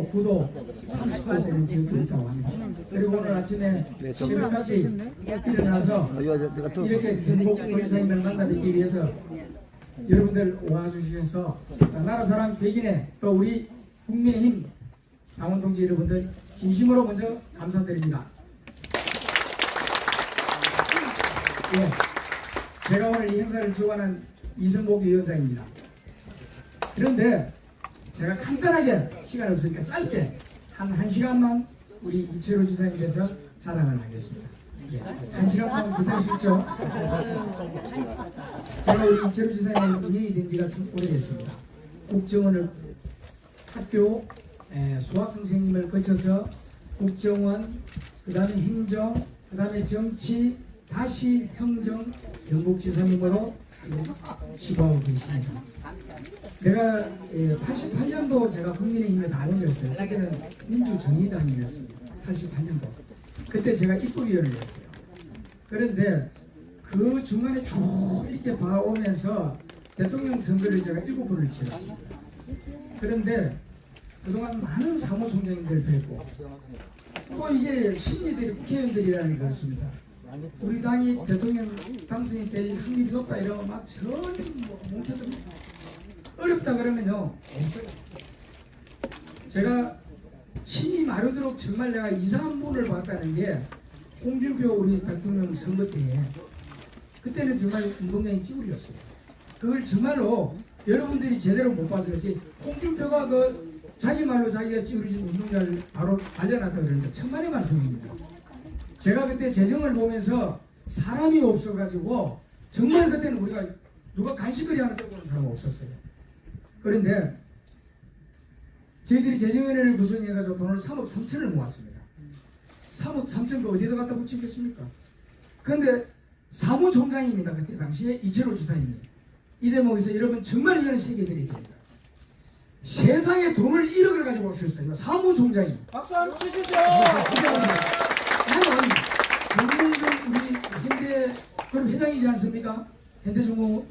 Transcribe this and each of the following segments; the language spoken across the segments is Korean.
또 구도 30발 되는 지역도 있다고 합니다. 그리고 오늘 아침에 새벽까지 일어나서 이렇게 경북 도지사님을 만나뵙기 위해서 여러분들 와주시면서 나라사랑 백인의 또 우리 국민의힘 당원동지 여러분들 진심으로 먼저 감사드립니다. 예, 제가 오늘 이 행사를 주관한 이승복 위원장입니다. 그런데 제가 간단하게 시간이 없으니까 짧게 한 1시간만 우리 이철우 지사님께서 자랑을 하겠습니다. 예, 1시간만 기다릴 수 있죠? 제가 우리 이철우 지사님 인연이 된 지가 참 오래됐습니다. 국정원을 학교 수학 선생님을 거쳐서 국정원, 그 다음에 행정, 그 다음에 정치, 다시 행정, 경북지사님으로 지금 시보하고 계십니다. 내가 88년도 제가 국민의힘에 나눠졌어요. 그때는 민주정의당이었습니다. 88년도. 그때 제가 입법위원을 했어요. 그런데 그 중간에 쭉 이렇게 봐오면서 대통령 선거를 제가 7번을 치렀습니다. 그런데 그동안 많은 사무총장님들 뵙고 또 이게 심리들이 국회의원들이라는 게 그렇습니다. 우리 당이 대통령 당선이 될 확률이 높다 이러면 막 전혀 뭉쳐서 어렵다 그러면요 없어요. 제가 침이 마르도록 정말 내가 이상한 분을 봤다는 게 홍준표 우리 대통령 선거 때에 그때는 정말 운동장이 찌부렸어요. 그걸 정말로 여러분들이 제대로 못 봐서 그렇지 홍준표가 그 자기 말로 자기가 찌부러진 운동장을 바로 알려놨다 그러는데 천만의 말씀입니다. 제가 그때 재정을 보면서 사람이 없어가지고 정말 그때는 우리가 누가 간식거리 하나 빼고는 사람 없었어요. 그런데 저희들이 재정위원회를 구성해가지고 돈을 3억 3천을 모았습니다. 3억 3천 그 어디다 갖다 붙이겠습니까? 그런데 사무총장입니다. 그때 당시에 이철우 지사님이 이 대목에서 여러분 정말 이거는 새겨드려야 됩니다. 세상에 돈을 1억을 가지고 오셨어요. 사무총장이. 박수 한번 주시죠. 나는 정몽준 우리 현대 그럼 회장이지 않습니까? 현대중공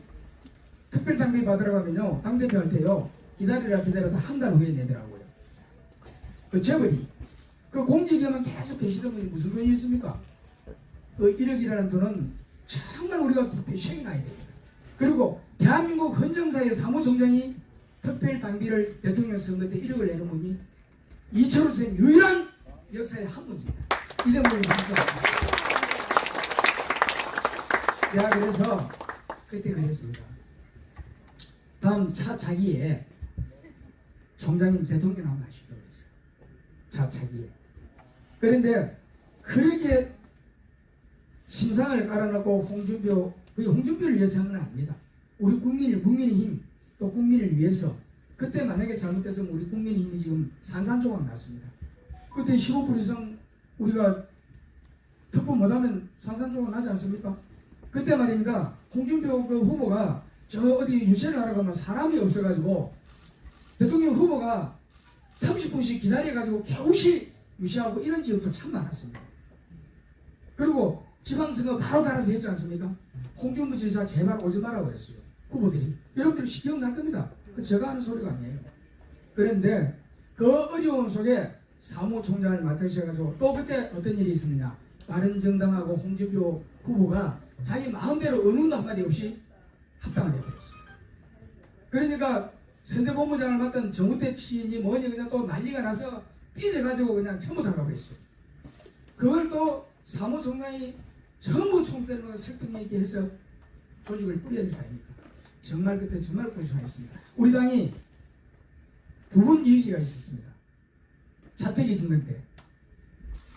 특별당비 받으러 가면요 당대표 할 때요 기다려다 한 달 후에 내더라고요. 그 재벌이 그 공직에만 계속 계시던 분이 무슨 돈이 있습니까? 그 1억이라는 돈은 정말 우리가 깊이 새겨놔야 됩니다. 그리고 대한민국 헌정사의 사무총장이 특별당비를 대통령 선거 때 1억을 내는 분이 이철우 선생님 유일한 역사의 한 분입니다. 이 대목을 감사합니다. 내가 그래서 그때 그랬습니다. 다음 차차기에 총장님 대통령 한번 하십시오 그랬어요. 차차기에. 그런데 그렇게 심상을 깔아놓고 홍준표, 그게 홍준표를 위해서는 아닙니다. 우리 국민의힘 또 국민을 위해서 그때 만약에 잘못됐으면 우리 국민의힘이 지금 산산조각 났습니다. 그때 15% 이상 우리가 특보 못하면 산산조각 나지 않습니까? 그때 말입니다. 홍준표 그 후보가 저 어디 유세를 하러 가면 사람이 없어가지고 대통령 후보가 30분씩 기다려가지고 겨우시 유세하고 이런 지역도 참 많았습니다. 그리고 지방선거 바로 달아서 했지 않습니까? 홍준표 지사 제발 오지 말라고 그랬어요. 후보들이. 여러분들 기억날 겁니다. 그 제가 하는 소리가 아니에요. 그런데 그 어려움 속에 사무총장을 맡으셔가지고 또 그때 어떤 일이 있었느냐. 바른정당하고 홍준표 후보가 자기 마음대로 어느 한마디 없이 합당을 해버렸어요. 그러니까 선대본부장을 맡던 정우택 시인이 뭐니 그냥 또 난리가 나서 삐져가지고 그냥 전부 다 가버렸어요. 그걸 또 사무총장이 전부 총대로 설득력 있게 해서 조직을 뿌려야 될 거 아닙니까? 정말 그때 정말 고생하셨습니다. 우리 당이 두 분 위기가 있었습니다. 차태기 집권 때.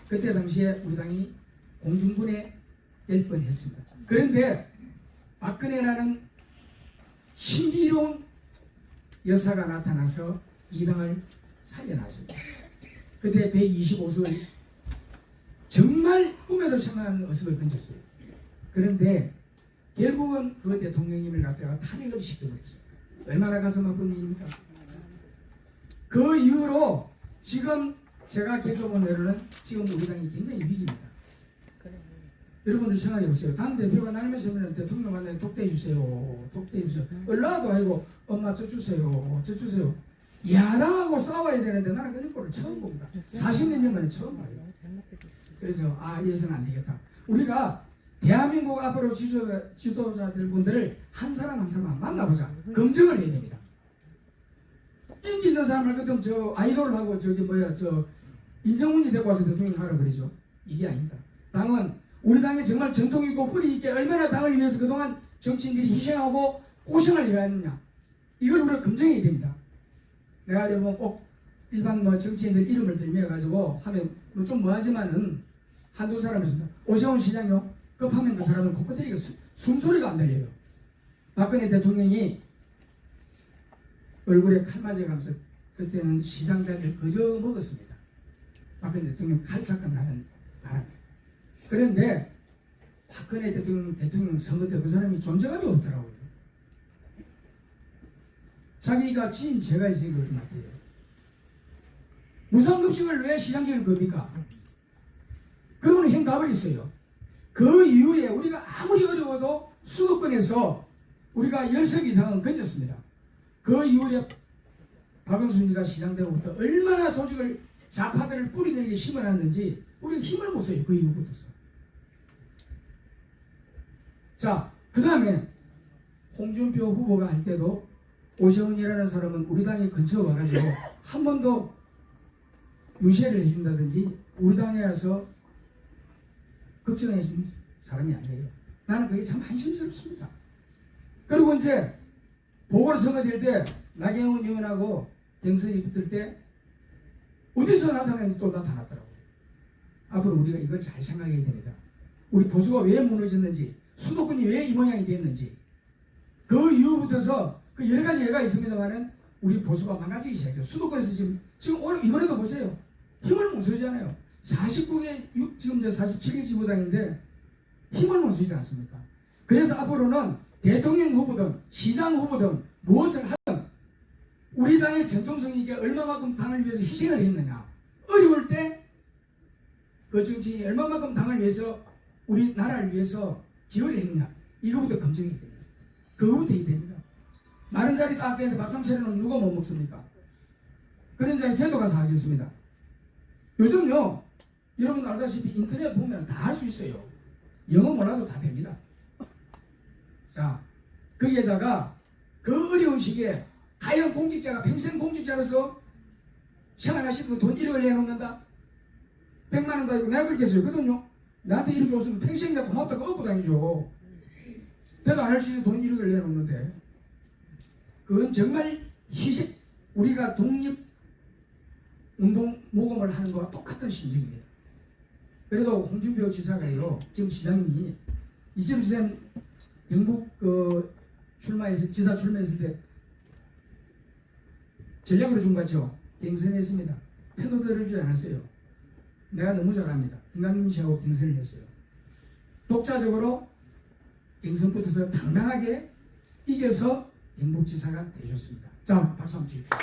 그때 당시에 우리 당이 공중분해 될 뻔했습니다. 그런데 박근혜라는 신비로운 여사가 나타나서 이 당을 살려놨습니다. 그때 125석을 정말 꿈에도 생각하는 어석을 던졌어요. 그런데 결국은 그 대통령님을 갖다가 탄핵을 시켜버렸어요. 얼마나 가슴 아픈 일입니까? 그 이후로 지금 제가 겪어본대로는 지금 우리 당이 굉장히 위기입니다. 여러분들 생각해보세요. 당대표가 날면서 하면 대통령한테 독대해주세요. 독대해주세요. 얼라도 아니고 엄마 저 주세요. 저 주세요. 야당하고 싸워야 되는데 나는 그런 꼴을 처음 봅니다. 40몇 년 만에 처음 봐요. 그래서 이래서는 안 되겠다. 우리가 대한민국 앞으로 지도자들 분들을 한 사람 한 사람 만나보자. 검증을 해야 됩니다. 인기 있는 사람을 그때 저 아이돌하고 저 임정훈이 데리고 와서 대통령 하라 그러죠. 이게 아닙니다. 당은 우리 당이 정말 전통이 있고 뿌리 있게 얼마나 당을 위해서 그동안 정치인들이 희생하고 고생을 해야 했느냐. 이걸 우리가 검증해야 됩니다. 내가 꼭 일반 정치인들 이름을 들며 가지고 하면 좀 뭐하지만은 한두 사람 있습니다. 오세훈 시장요. 급하면 그 사람은 코끝리가 숨소리가 안 들려요. 박근혜 대통령이 얼굴에 칼 맞아가면서 그때는 시장 자리를 거저 먹었습니다. 박근혜 대통령 칼 사건 하는 바람에. 그런데 박근혜 대통령 선거 때 그 사람이 존재감이 없더라고요. 자기가 지인 죄가 있으니까 그런 것 같아요. 무상급식을 왜 시장적인 겁니까? 그러면 행가을 있어요. 그 이후에 우리가 아무리 어려워도 수도권에서 우리가 10석 이상은 건졌습니다. 그 이후에 박영순이가 시장되고부터 얼마나 조직을 좌파들을 뿌리내리게 심어놨는지 우리가 힘을 못 써요. 그 이후부터. 자, 그 다음에 홍준표 후보가 할 때도 오세훈이라는 사람은 우리 당에 근처에 와가지고 한 번도 유세를 해준다든지 우리 당에 와서 걱정해준 사람이 아니에요. 나는 그게 참 한심스럽습니다. 그리고 이제 보궐선거 될 때 나경원 의원하고 경선이 붙을 때 어디서 나타나는지 또 나타났더라고요. 앞으로 우리가 이걸 잘 생각해야 됩니다. 우리 보수가 왜 무너졌는지, 수도권이 왜 이 모양이 됐는지, 그 이후부터서 그 여러 가지 예가 있습니다만은 우리 보수가 망가지기 시작해요. 수도권에서 지금 오늘 이번에도 보세요. 힘을 못 쓰잖아요. 49개, 지금 이제 47개 지구당인데 힘을 못 쓰지 않습니까? 그래서 앞으로는 대통령 후보든 시장 후보든 무엇을 하든 우리 당의 전통성이 이게 얼마만큼 당을 위해서 희생을 했느냐. 어려울 때 그 정치인이 얼마만큼 당을 위해서 우리 나라를 위해서 기여를 했느냐. 이거부터 검증이 됩니다. 그거부터 해야 됩니다. 마른 자리 딱 되는데 밥상 차려놓으면 누가 못 먹습니까? 그런 자리 저도 가서 하겠습니다. 요즘요, 여러분 알다시피 인터넷 보면 다 할 수 있어요. 영어 몰라도 다 됩니다. 자, 거기에다가 그 어려운 시기에 과연 공직자가 평생 공직자로서 생활하시는 돈 1억을 내놓는다? 100만 원 다 이고 내가 그렇겠어요. 그 돈요? 나한테 1억 줬으면 평생 내가 고맙다고 얻고 다니죠. 내가 안 할 수 있는 돈 1억을 내놓는데 그건 정말 희생, 우리가 독립 운동 모금을 하는 거와 똑같은 심정입니다. 그래도 홍준표 지사가요, 지금 시장이 이재명 지사님 경북 지사 출마했을 때 전략으로 준 거죠. 경선했습니다. 표도 들어주지 않았어요. 내가 너무 잘합니다. 김강림 씨하고 경선을 했어요. 독자적으로 경선 붙어서 당당하게 이겨서 경북지사가 되셨습니다. 자, 박수 한번 주십시오.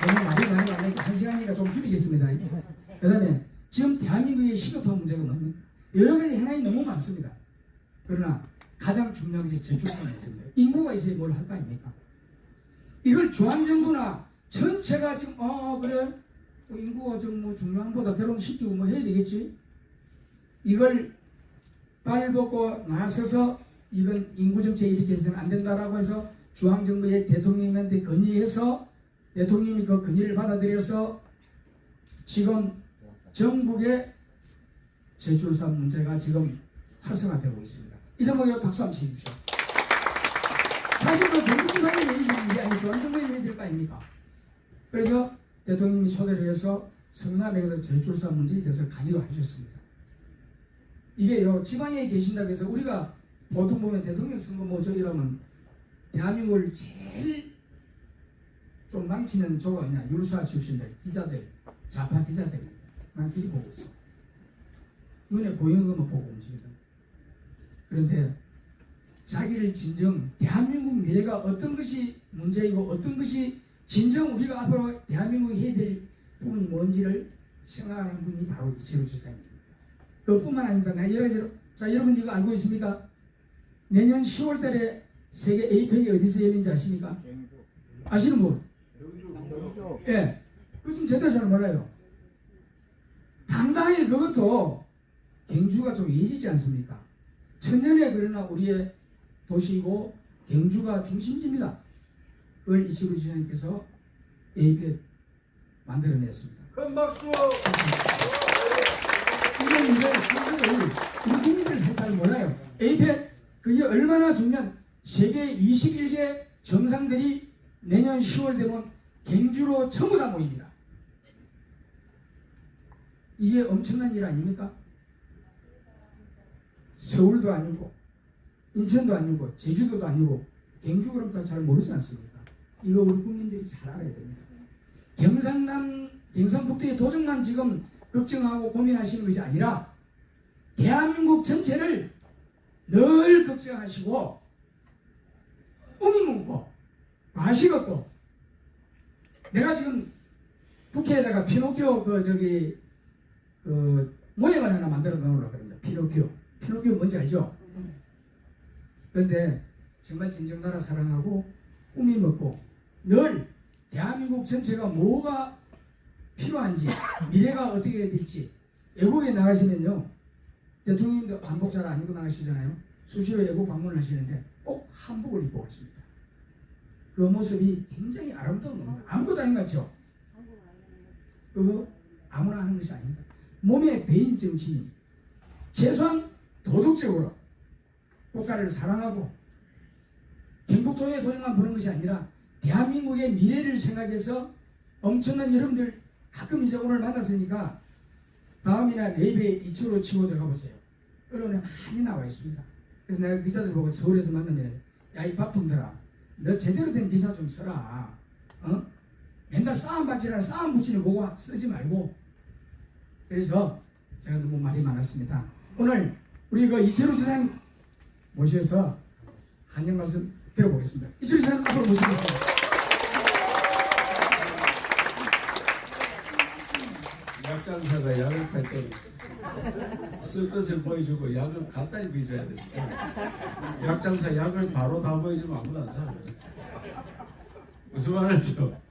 너무 말이 많이 왔는데 한 시간이니까 좀 줄이겠습니다. 그 다음에 지금 대한민국의 시급한 문제가 뭡니까? 여러 가지 현안이 너무 많습니다. 그러나 가장 중요한 것이 저출산 문제입니다. 인구가 있어야 뭘 할 거 아닙니까? 이걸 중앙정부나 전체가 지금 그래 인구가 좀 중요한 보다 결혼시키고 해야 되겠지. 이걸 발벗고 나서서 이건 인구정책 이렇게 해서는 안 된다라고 해서 중앙정부의 대통령님한테 건의해서 대통령이 그 건의를 받아들여서 지금 전국의 저출산 문제가 지금 활성화되고 있습니다. 이 대목에 박수 한번 쳐주십시오. 사실 그 경북지사의 얘기들이 이게 아니 중앙정부의 얘기들 거 아닙니까? 그래서 대통령이 초대를 해서 성남에서 저출산 문제에 대해서 강의도 하셨습니다. 이게요, 지방에 계신다고 해서 우리가 보통 보면 대통령 선거 모적이라면 대한민국을 제일 좀 망치는 조가 있냐, 율사 출신들, 기자들, 좌파 기자들입니다. 난 그리 보고 있어. 눈에 보이는 것만 보고 움직인다. 그런데 자기를 진정 대한민국 미래가 어떤 것이 문제이고 어떤 것이 진정 우리가 앞으로 대한민국이 해야 될 부분이 뭔지를 생각하는 분이 바로 이재명 지사입니다. 그뿐만 아닙니다. 여러 가지로. 자, 여러분 이거 알고 있습니까? 내년 10월 달에 세계 에이펙이 어디서 열린지 아십니까? 아시는 분? 예. 그 좀 제대로 잘 몰라요. 당당하게 그것도 경주가 좀 예지지 않습니까? 천년에 그러나 우리의 도시이고 경주가 중심지입니다. 그걸 이치로 주장님께서 에이펙 만들어냈습니다. 큰 박수! 이건 이제 우리 국민들이 잘 몰라요. 에이펙 그게 얼마나 중요한 세계 21개 정상들이 내년 10월 되면 경주로 전부 다 모입니다. 이게 엄청난 일 아닙니까? 서울도 아니고 인천도 아니고 제주도도 아니고 경주 그럼 다 잘 모르지 않습니까? 이거 우리 국민들이 잘 알아야 됩니다. 경상북도의 도정만 지금 걱정하고 고민하시는 것이 아니라 대한민국 전체를 늘 걱정하시고 꿈이 묻고 아시고 또 내가 지금 국회에다가 피노키오 모형을 하나 만들어 놓으려고 합니다. 피노키오 뭔지 알죠? 그런데 정말 진정 나라 사랑하고 꿈이 먹고 늘 대한민국 전체가 뭐가 필요한지 미래가 어떻게 될지 외국에 나가시면요 대통령님도 한복 잘 안 입고 나가시잖아요. 수시로 외국 방문을 하시는데 꼭 한복을 입고 가십니다. 그 모습이 굉장히 아름다운 겁니다. 아무것도 아닌 것 같죠? 그거 아무나 하는 것이 아닙니다. 몸의 배인 정치인 최소한 도덕적으로 국가를 사랑하고 경북도의 도정만 보는 것이 아니라 대한민국의 미래를 생각해서 엄청난 여러분들 가끔 이제 오늘 만났으니까 다음이나 네이버에 이쪽으로 치고 들어가 보세요. 언론에 많이 나와 있습니다. 그래서 내가 기자들 보고 서울에서 만나면 야 이 밥통들아 너 제대로 된 기사 좀 써라. 맨날 싸움 받지라 싸움 붙이는 거고 쓰지 말고. 그래서 제가 너무 말이 많았습니다. 오늘 우리 그 이철우 지사님 모셔서 한영 말씀 들어보겠습니다. 이철우 지사님 앞으로 모시겠습니다. 약장사가 약을 팔 때 쓸 것을 보여주고 약을 간단히 보여줘야 됩니다. 약장사 약을 바로 다 보여주면 아무도 안 사. 무슨 말 알죠?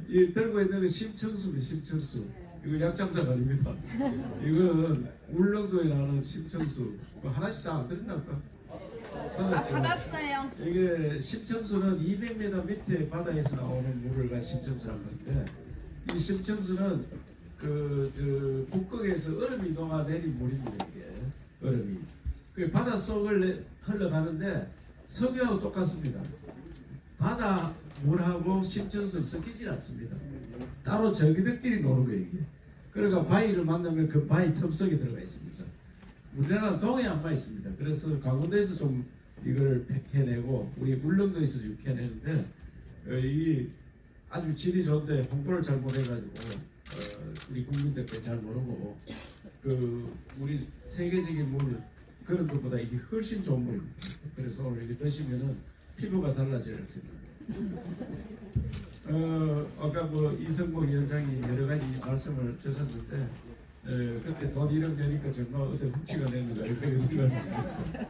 이 들고 있는 건 심청수입니다. 심청수. 이거 약장사가 아닙니다. 이거는 울릉도에 나오는 심청수. 하나씩 다 안 드린다니까. 받았어요. 이게 심청수는 200m 밑에 바다에서 나오는 물을 가 심청수라는 건데 이 심청수는 북극에서 얼음이 녹아내린 물입니다. 이게 얼음이 그 바다 속을 흘러가는데 석유하고 똑같습니다. 바다 물하고 심청수는 섞이질 않습니다. 따로 저기들끼리 노는 거예요. 이게. 그러니까 바위를 만나면 그 바위 틈 속에 들어가 있습니다. 우리나라는 동해안만 있습니다. 그래서 강원도에서 좀 이걸 해내고 우리 울릉도에서 좀 해내는데 이 아주 질이 좋은데 홍보를 잘못해가지고 우리 국민들께 잘 모르고 우리 세계적인 물 그런 것보다 이게 훨씬 좋은 물입니다. 그래서 오늘 이렇게 드시면은 피부가 달라질 수 있습니다. 아까 이성복 위원장이 여러 가지 말씀을 주셨는데 그때 돈 1억 내니까 정말 어떻게 훔치가 냈는가 이렇게 생각했습니다.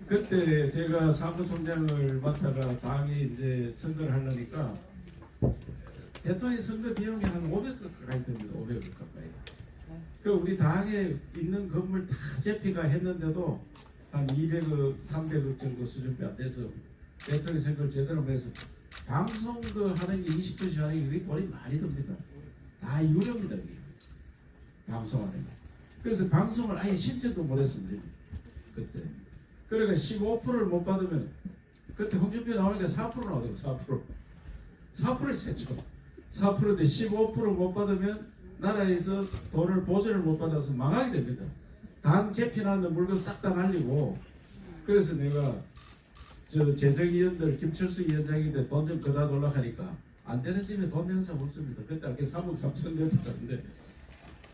그때 제가 사무총장을 맡다가 당이 이제 선거를 하려니까 대통령 선거 비용이 한 500억 가까이 됩니다. 500억 가까이. 그 우리 당에 있는 건물 다 재피가 했는데도 한 200억, 300억 정도 수준밖에 안 돼서 대통령 선거를 제대로 해서 방송 하는 게 20분씩 하는 게 돈이 많이 듭니다. 다 유료입니다. 방송하는 게. 그래서 방송을 아예 신청도 못했습니다. 그때. 그러니까 15%를 못 받으면 그때 홍준표 나오니까 4% 나오더라고요. 4%를 세죠. 4%대 15%못 받으면 나라에서 돈을 보전을 못 받아서 망하게 됩니다. 당 재편하는 물건 싹 다 날리고. 그래서 내가 재정위원들 김철수 위원장인데 돈 좀 거다 달라 하니까 안 되는 집에 돈 내는 사람 없습니다. 그때 3억 3천 내었는데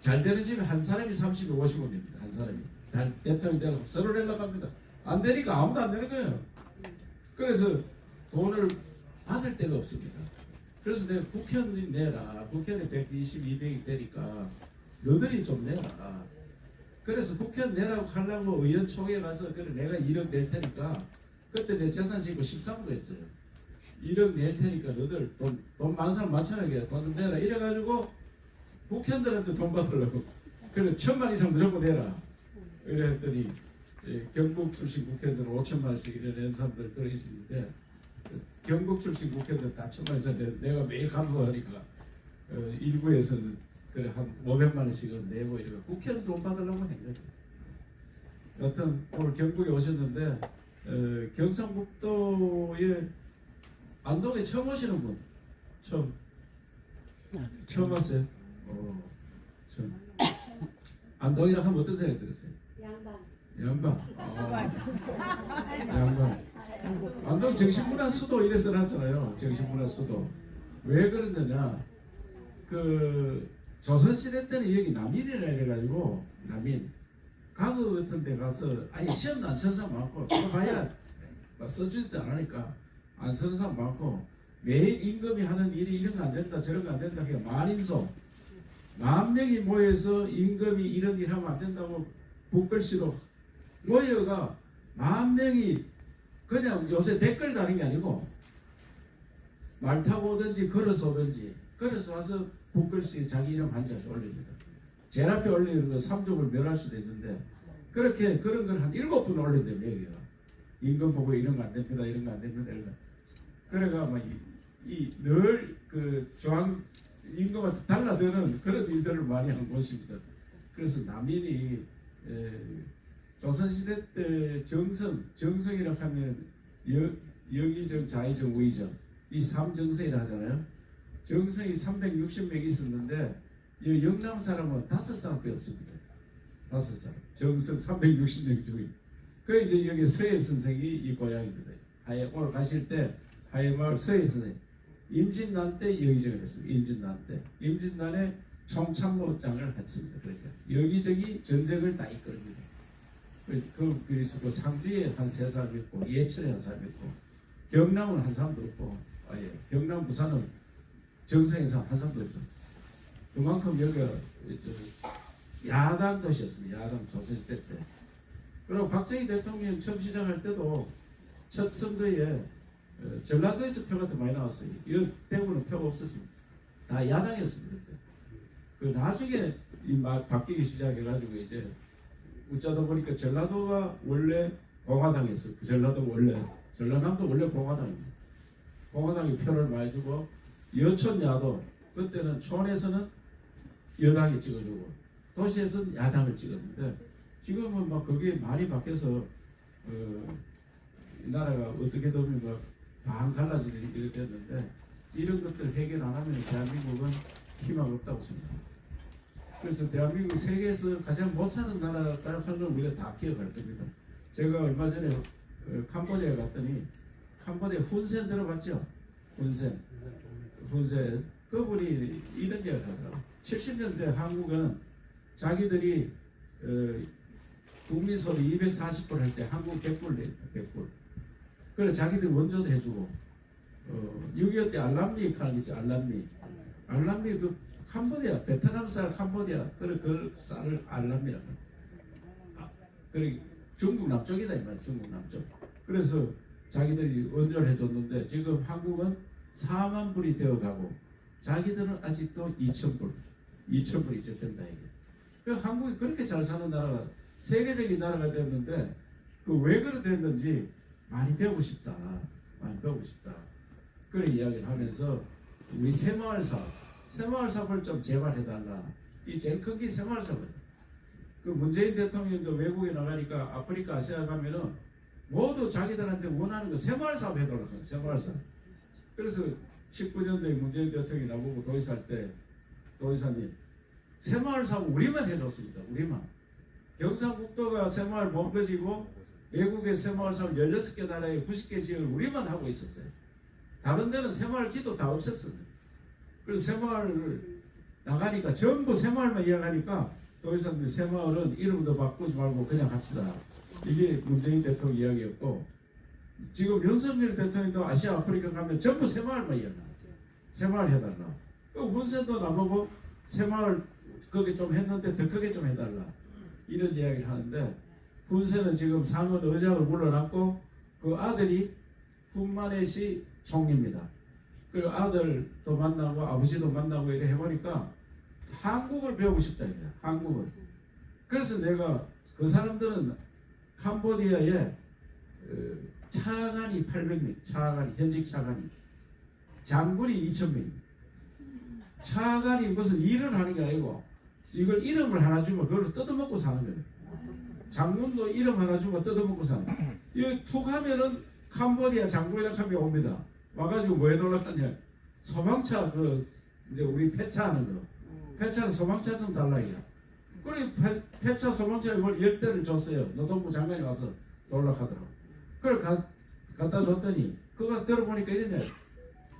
잘 되는 집에 한 사람이 30에 50원입니다. 한 사람이 잘 대통령 되고 서로 연락합니다. 안 되니까 아무도 안 되는 거예요. 그래서 돈을 받을 데가 없습니다. 그래서 내가 국회의원이 내라. 국회의원이 120, 200이 되니까 너들이 좀 내라. 그래서 국회의원 내라고 하려고 의원총회에 가서 그래 내가 1억 낼 테니까 그때 내 재산 신고 13% 했어요. 1억 낼 테니까 너들 돈 많은 사람 많잖아요. 돈 내라. 이래가지고 국회의원들한테 돈 받으려고. 그래 1,000만 이상 무조건 내라. 이랬더니 경북 출신 국회의원들 5천만 원씩 이래 낸 사람들 들어있었는데 경북 출신 국회의원들 다 1,000만 원씩 내가 매일 감사하니까 일부에서는 그래 한 500만 원씩은 내고 이러고 국회에서 돈 받으려고 한 거죠. 여튼 오늘 경북에 오셨는데 경상북도에 안동에 처음 오시는 분 처음 왔어요. 처음. 안동이라 하면 어떤 생각이 들었어요? 양반. 양반. 안동 정신문화 수도 이래 써놨잖아요. 정신문화 수도. 왜 그러느냐? 그 조선시대 때는 여기 남인이라 해가지고 남인 과거 같은 데 가서 아예 시험도 안 친 사람 많고 봐야 써주지도 않으니까 안 쓰는 사람 많고 매일 임금이 하는 일이 이런 거 안 된다 저런 거 안 된다 그냥 만인소 10,000명이 모여서 임금이 이런 일 하면 안 된다고 북글씨로 모여가 10,000명이 그냥 요새 댓글 다는 게 아니고 말 타고 오든지 걸어서 오든지 걸어서 와서 북글씨 자기 이름 한 자씩 올립니다. 제일 앞에 올리는 거 3족을 멸할 수도 있는데 그렇게 그런 걸 한 7번 올린대요. 여기가 임금 보고 이런 거 안 됩니다 이런 거 안 됩니다 이런 거 그래가 늘 그 조항 임금한테 달라드는 그런 일들을 많이 한 곳입니다. 그래서 남인이 조선시대 때 정성이라고 하면 여기정 자의정 우의정 이 3정성이라 하잖아요. 정성이 360명 있었는데 이 영남 사람은 5사람밖에 없습니다. 5사람. 정성 360명 중에. 그 이제 여기 서해 선생이 이 고향입니다. 오늘 가실 때 하회마을 서해 선생 임진난 때 여기정을 했습니다. 임진난 때. 임진난에 총참모장을 했습니다. 그래서 여기저기 전쟁을 다 이끌습니다. 그래서 그 상주에 한 3사람 있고 예천에 한 사람 있고 경남은 한 사람도 없고 경남 부산은 정성에서 한 사람도 없죠. 그만큼 여기가 야당 도시였습니다. 야당 조선시대 때. 그리고 박정희 대통령 처음 시작할 때도 첫 선거에 전라도에서 표가 더 많이 나왔어요. 이 대구는 표가 없었습니다. 다 야당이었습니다. 그때. 그 나중에 이 바뀌기 시작해가지고 이제 웃자다 보니까 전라도가 원래 공화당이었어요. 그 전라남도 원래 공화당입니다. 공화당이 표를 많이 주고 여촌야도 그때는 촌에서는 여당이 찍어주고 도시에서는 야당을 찍었는데 지금은 막 그게 많이 바뀌어서 이 나라가 어떻게 보면 반 갈라지는 일이 됐는데 이런 것들 해결 안 하면 대한민국은 희망 없다고 생각합니다. 그래서 대한민국이 세계에서 가장 못 사는 나라라고 하는 걸 우리가 다 기억할 겁니다. 제가 얼마 전에 캄보디아에 갔더니 캄보디아 훈센 들어봤죠? 훈센 그분이 이런 이야기를 하더라고요. 70년대 한국은 자기들이 국민소득 240불 할 때 한국 100불 냈다. 100불. 그래 자기들 원조도 해주고 6.25 때 알람리 하는 게 있죠. 알람리 그 캄보디아 베트남 쌀 캄보디아 그 쌀을 알람리라고 그래 중국 남쪽이다 이 말이야. 중국 남쪽. 그래서 자기들이 원조를 해줬는데 지금 한국은 4만 불이 되어가고 자기들은 아직도 2,000불이 이제 된다 이게. 그 한국이 그렇게 잘 사는 나라가 세계적인 나라가 됐는데 그 왜 그렇게 됐는지 많이 배우고 싶다. 그런 이야기를 하면서 우리 새마을 사업을 좀 재발해달라. 이 제일 큰 게 새마을 사업이에요. 그 문재인 대통령도 외국에 나가니까 아프리카 아시아 가면은 모두 자기들한테 원하는 거 새마을 사업 해달라고 해요. 새마을 사업. 그래서 19년도에 문재인 대통령이 나보고 도의사할 때 도의사님 새마을 사업 우리만 해줬습니다. 우리만. 경상북도가 새마을 본거지고 외국의 새마을 사업 16개 나라에 90개 지역을 우리만 하고 있었어요. 다른 데는 새마을 기도 다 없었습니다. 그래서 새마을을 나가니까 전부 새마을만 이야기하니까 도의사님 새마을은 이름도 바꾸지 말고 그냥 합시다. 이게 문재인 대통령 이야기였고 지금 윤석열 대통령도 아시아 아프리카 가면 전부 새마을만 이야기합니다. 새마을 해달라. 그 훈센도 나보고 새마을 거기 좀 했는데 더 크게 좀 해달라. 이런 이야기를 하는데 훈센은 지금 상원 의장을 물러났고 그 아들이 훈마넷이 총리입니다. 그리고 아들도 만나고 아버지도 만나고 이래 해보니까 한국을 배우고 싶다 이거야. 한국을. 그래서 내가 그 사람들은 캄보디아에 차관이 800명, 차관이 현직 차관이, 장군이 2,000명. 차관이 무슨 일을 하는 게 아니고 이걸 이름을 하나 주면 그걸 뜯어먹고 사는 거예요. 장군도 이름 하나 주면 뜯어먹고 사는 거예요. 이거 툭 하면은 캄보디아 장군이라고 하면 옵니다. 와가지고 뭐에 놀랐더니 소방차 그 이제 우리 폐차하는 거. 폐차는 소방차 좀 달라 이거. 그래 폐차 소방차에 뭘 10대를 줬어요. 노동부 장관이 와서 놀락하더라고. 그걸 갖다 줬더니 그거 들어보니까 이러네.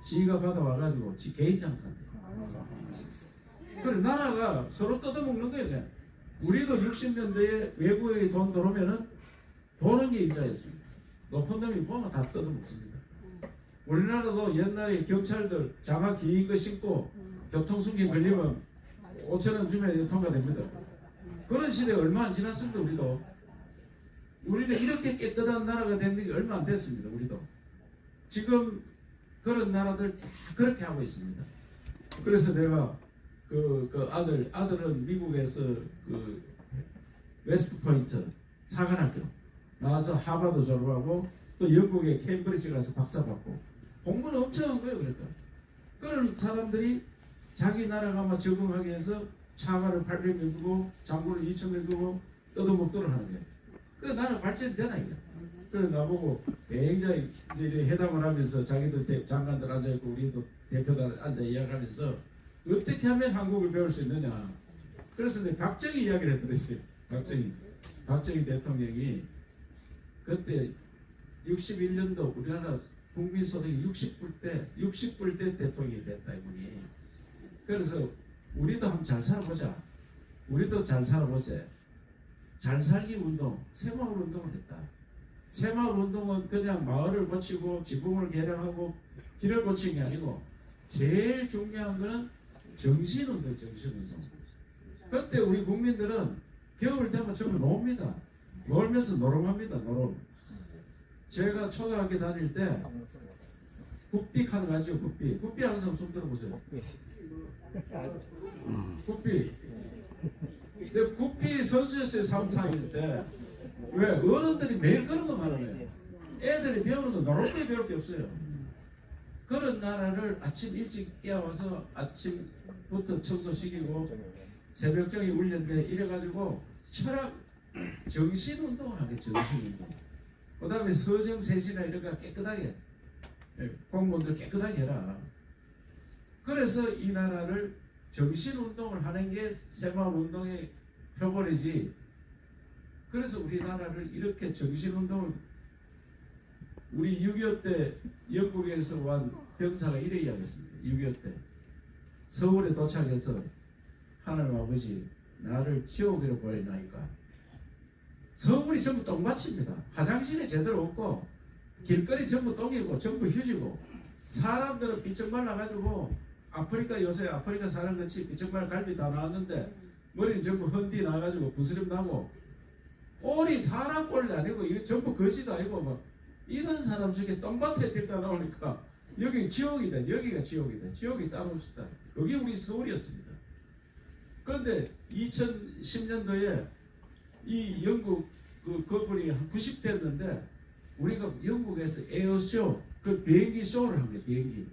지가 받아와가지고 지 개인 장사인데. 그래 나라가 서로 뜯어먹는 거예요. 그냥. 우리도 60년대에 외국에 돈 들어오면은 보는 게 임자였습니다. 높은 놈이 보면 다 뜯어먹습니다. 우리나라도 옛날에 경찰들 장화 긴 거 신고 교통수기 걸리면 5,000원 주면 통과됩니다. 그런 시대 얼마 안 지났습니다. 우리는 이렇게 깨끗한 나라가 된 게 얼마 안 됐습니다. 우리도 지금 그런 나라들 다 그렇게 하고 있습니다. 그래서 내가 아들은 미국에서 그 웨스트 포인트 사관학교 나와서 하버드 졸업하고 또 영국의 케임브리지 가서 박사 받고 공부는 엄청 한 거예요. 그러니까 그런 사람들이 자기 나라가 막 적응하기 위해서 차관을 800명 두고 장군을 2,000명 두고 뜯어먹도록 하는 거예요. 그 나라 발전이 되나 이게. 그래서 나보고 굉장히 이제 회담을 하면서 자기들 장관들 앉아있고 우리도 대표들 앉아 이야기하면서 어떻게 하면 한국을 배울 수 있느냐. 그래서 이제 박정희 이야기를 해드렸어요. 박정희 대통령이 그때 61년도 우리나라 국민소득이 60불 때 대통령이 됐다 이분이. 그래서 우리도 한번 잘 살아보자. 우리도 잘 살아보세요. 잘 살기 운동, 새마을 운동을 했다. 새마을 운동은 그냥 마을을 고치고 지붕을 개량하고 길을 고치는 게 아니고 제일 중요한 거는 정신운동. 그때 우리 국민들은 겨울 되면 전부 놉니다. 놀면서 노름합니다. 노름. 제가 초등학교 다닐 때 국빅 하는 거 아시죠? 국빅 하는 사람 손 들어보세요. 국빅. 근데 국비 선수였어요. 3, 4일 때. 왜? 어른들이 매일 그런 거 말하네요. 애들이 배우는 건 노름에 배울 게 없어요. 그런 나라를 아침 일찍 깨워서 아침부터 청소시키고 새벽정이 울렸는데 이래가지고 철학 정신운동을 하게. 정신운동. 그 다음에 서정 세시나 이런 거 깨끗하게 공무원들 깨끗하게 해라. 그래서 이 나라를 정신운동을 하는 게 새마을운동의 표본이지. 그래서 우리나라를 이렇게 정신운동을 우리 6.25 때 영국에서 온 병사가 이래 이야기했습니다. 6.25 때 서울에 도착해서 하나님 아버지 나를 지옥으로 보내나이까. 서울이 전부 똥밭입니다. 화장실이 제대로 없고 길거리 전부 똥이고 전부 휴지고 사람들은 삐쩍 말라가지고 아프리카 요새 아프리카 사람 같이 삐쩍 말 갈비 다 나왔는데 머리는 전부 헌디 나가지고 부스럼 나고 꼴이 사람 꼴이 아니고 이거 전부 거지도 아니고 뭐 이런 사람 중에 똥밭에 들다 나오니까 여기 지옥이다. 여기가 지옥이다. 지옥이 따로 없다. 그게 우리 서울이었습니다. 그런데 2010년도에 이 영국 그분이 한 90 됐는데 우리가 영국에서 에어쇼 그 비행기 쇼를 한 거예요. 비행기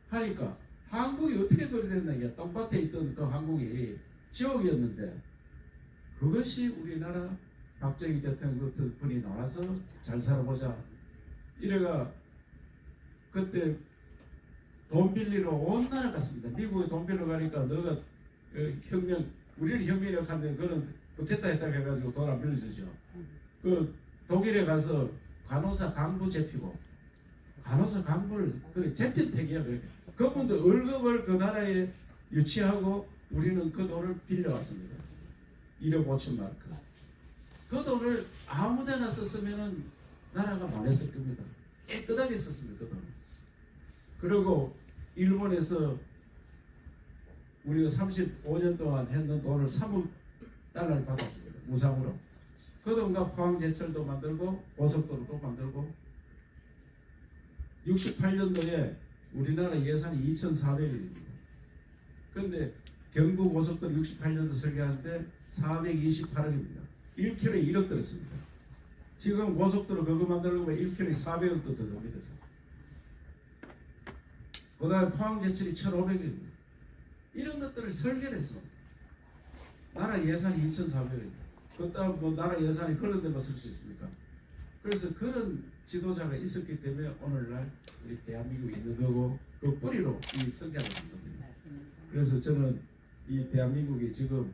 하니까 한국이 어떻게 그리 됐나 이게 똥밭에 있던 그 한국이 지옥이었는데 그것이 우리나라 박정희 대통령 같은 분이 나와서 잘 살아보자 이래가 그때 돈 빌리러 온 나라 갔습니다. 미국에 돈 빌리러 가니까 너가 혁명 우리는 혁명이라고 하는데 그거는 붙겠다 했다 해가지고 돈 안 빌려주죠. 그 독일에 가서 간호사 강부 잡히고 간호사 강부를 그래 잡힌 택이야. 그래. 그분들 월급을 그 나라에 유치하고 우리는 그 돈을 빌려왔습니다. 1억 5천 마크. 그 돈을 아무데나 썼으면은 나라가 망했을 겁니다. 깨끗하게 썼습니다. 그 돈을. 그리고 일본에서 우리가 35년 동안 했는 돈을 3억 달러를 받았습니다. 무상으로. 그 돈과 포항제철도 만들고 고속도로도 만들고 68년도에 우리나라 예산이 2,400억입니다. 그런데 경부고속도로 68년도 설계하는데 428억입니다. 1km에 1억 들었습니다. 지금 고속도로 그거 만들려면 1km에 400억도 더 듭니다. 그 다음에 포항제철이 1,500억입니다. 이런 것들을 설계를 했어. 나라 예산이 2,400억입니다. 그다음 뭐 나라 예산이 그런 데만 쓸 수 있습니까? 그래서 그런 지도자가 있었기 때문에 오늘날 우리 대한민국이 있는 거고 그 뿌리로 이 성장을 한 겁니다. 그래서 저는 이 대한민국이 지금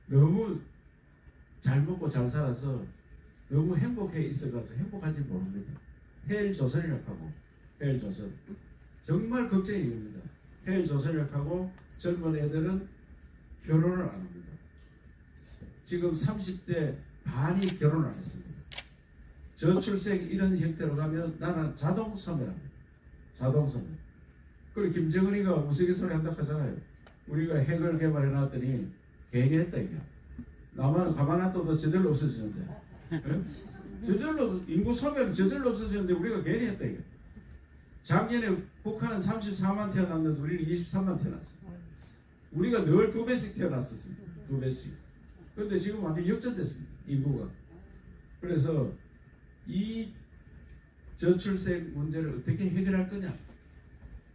너무 잘 먹고 잘 살아서 너무 행복해 있어가지고 행복한지 모릅니다. 해일조선이라고 하고 해일조선 정말 걱정이 됩니다. 해일조선이라고 젊은 애들은 결혼을 안 합니다. 지금 30대 반이 결혼 안 했습니다. 저출생 이런 형태로 가면 나는 자동소멸합니다. 자동소멸. 그리고 김정은이가 우스갯소리 한다 하잖아요. 우리가 핵을 개발해 놨더니 괜히 했다 이게. 남한은 가만 놔둬도 저절로 없어지는데. 네? 저절로 인구 소멸은 저절로 없어지는데 우리가 괜히 했다 이게. 작년에 북한은 34만 태어났는데 우리는 23만 태어났습니다. 우리가 늘 2배씩 태어났었습니다. 2배씩. 그런데 지금 완전 역전됐습니다. 인구가. 그래서 이 저출생 문제를 어떻게 해결할 거냐.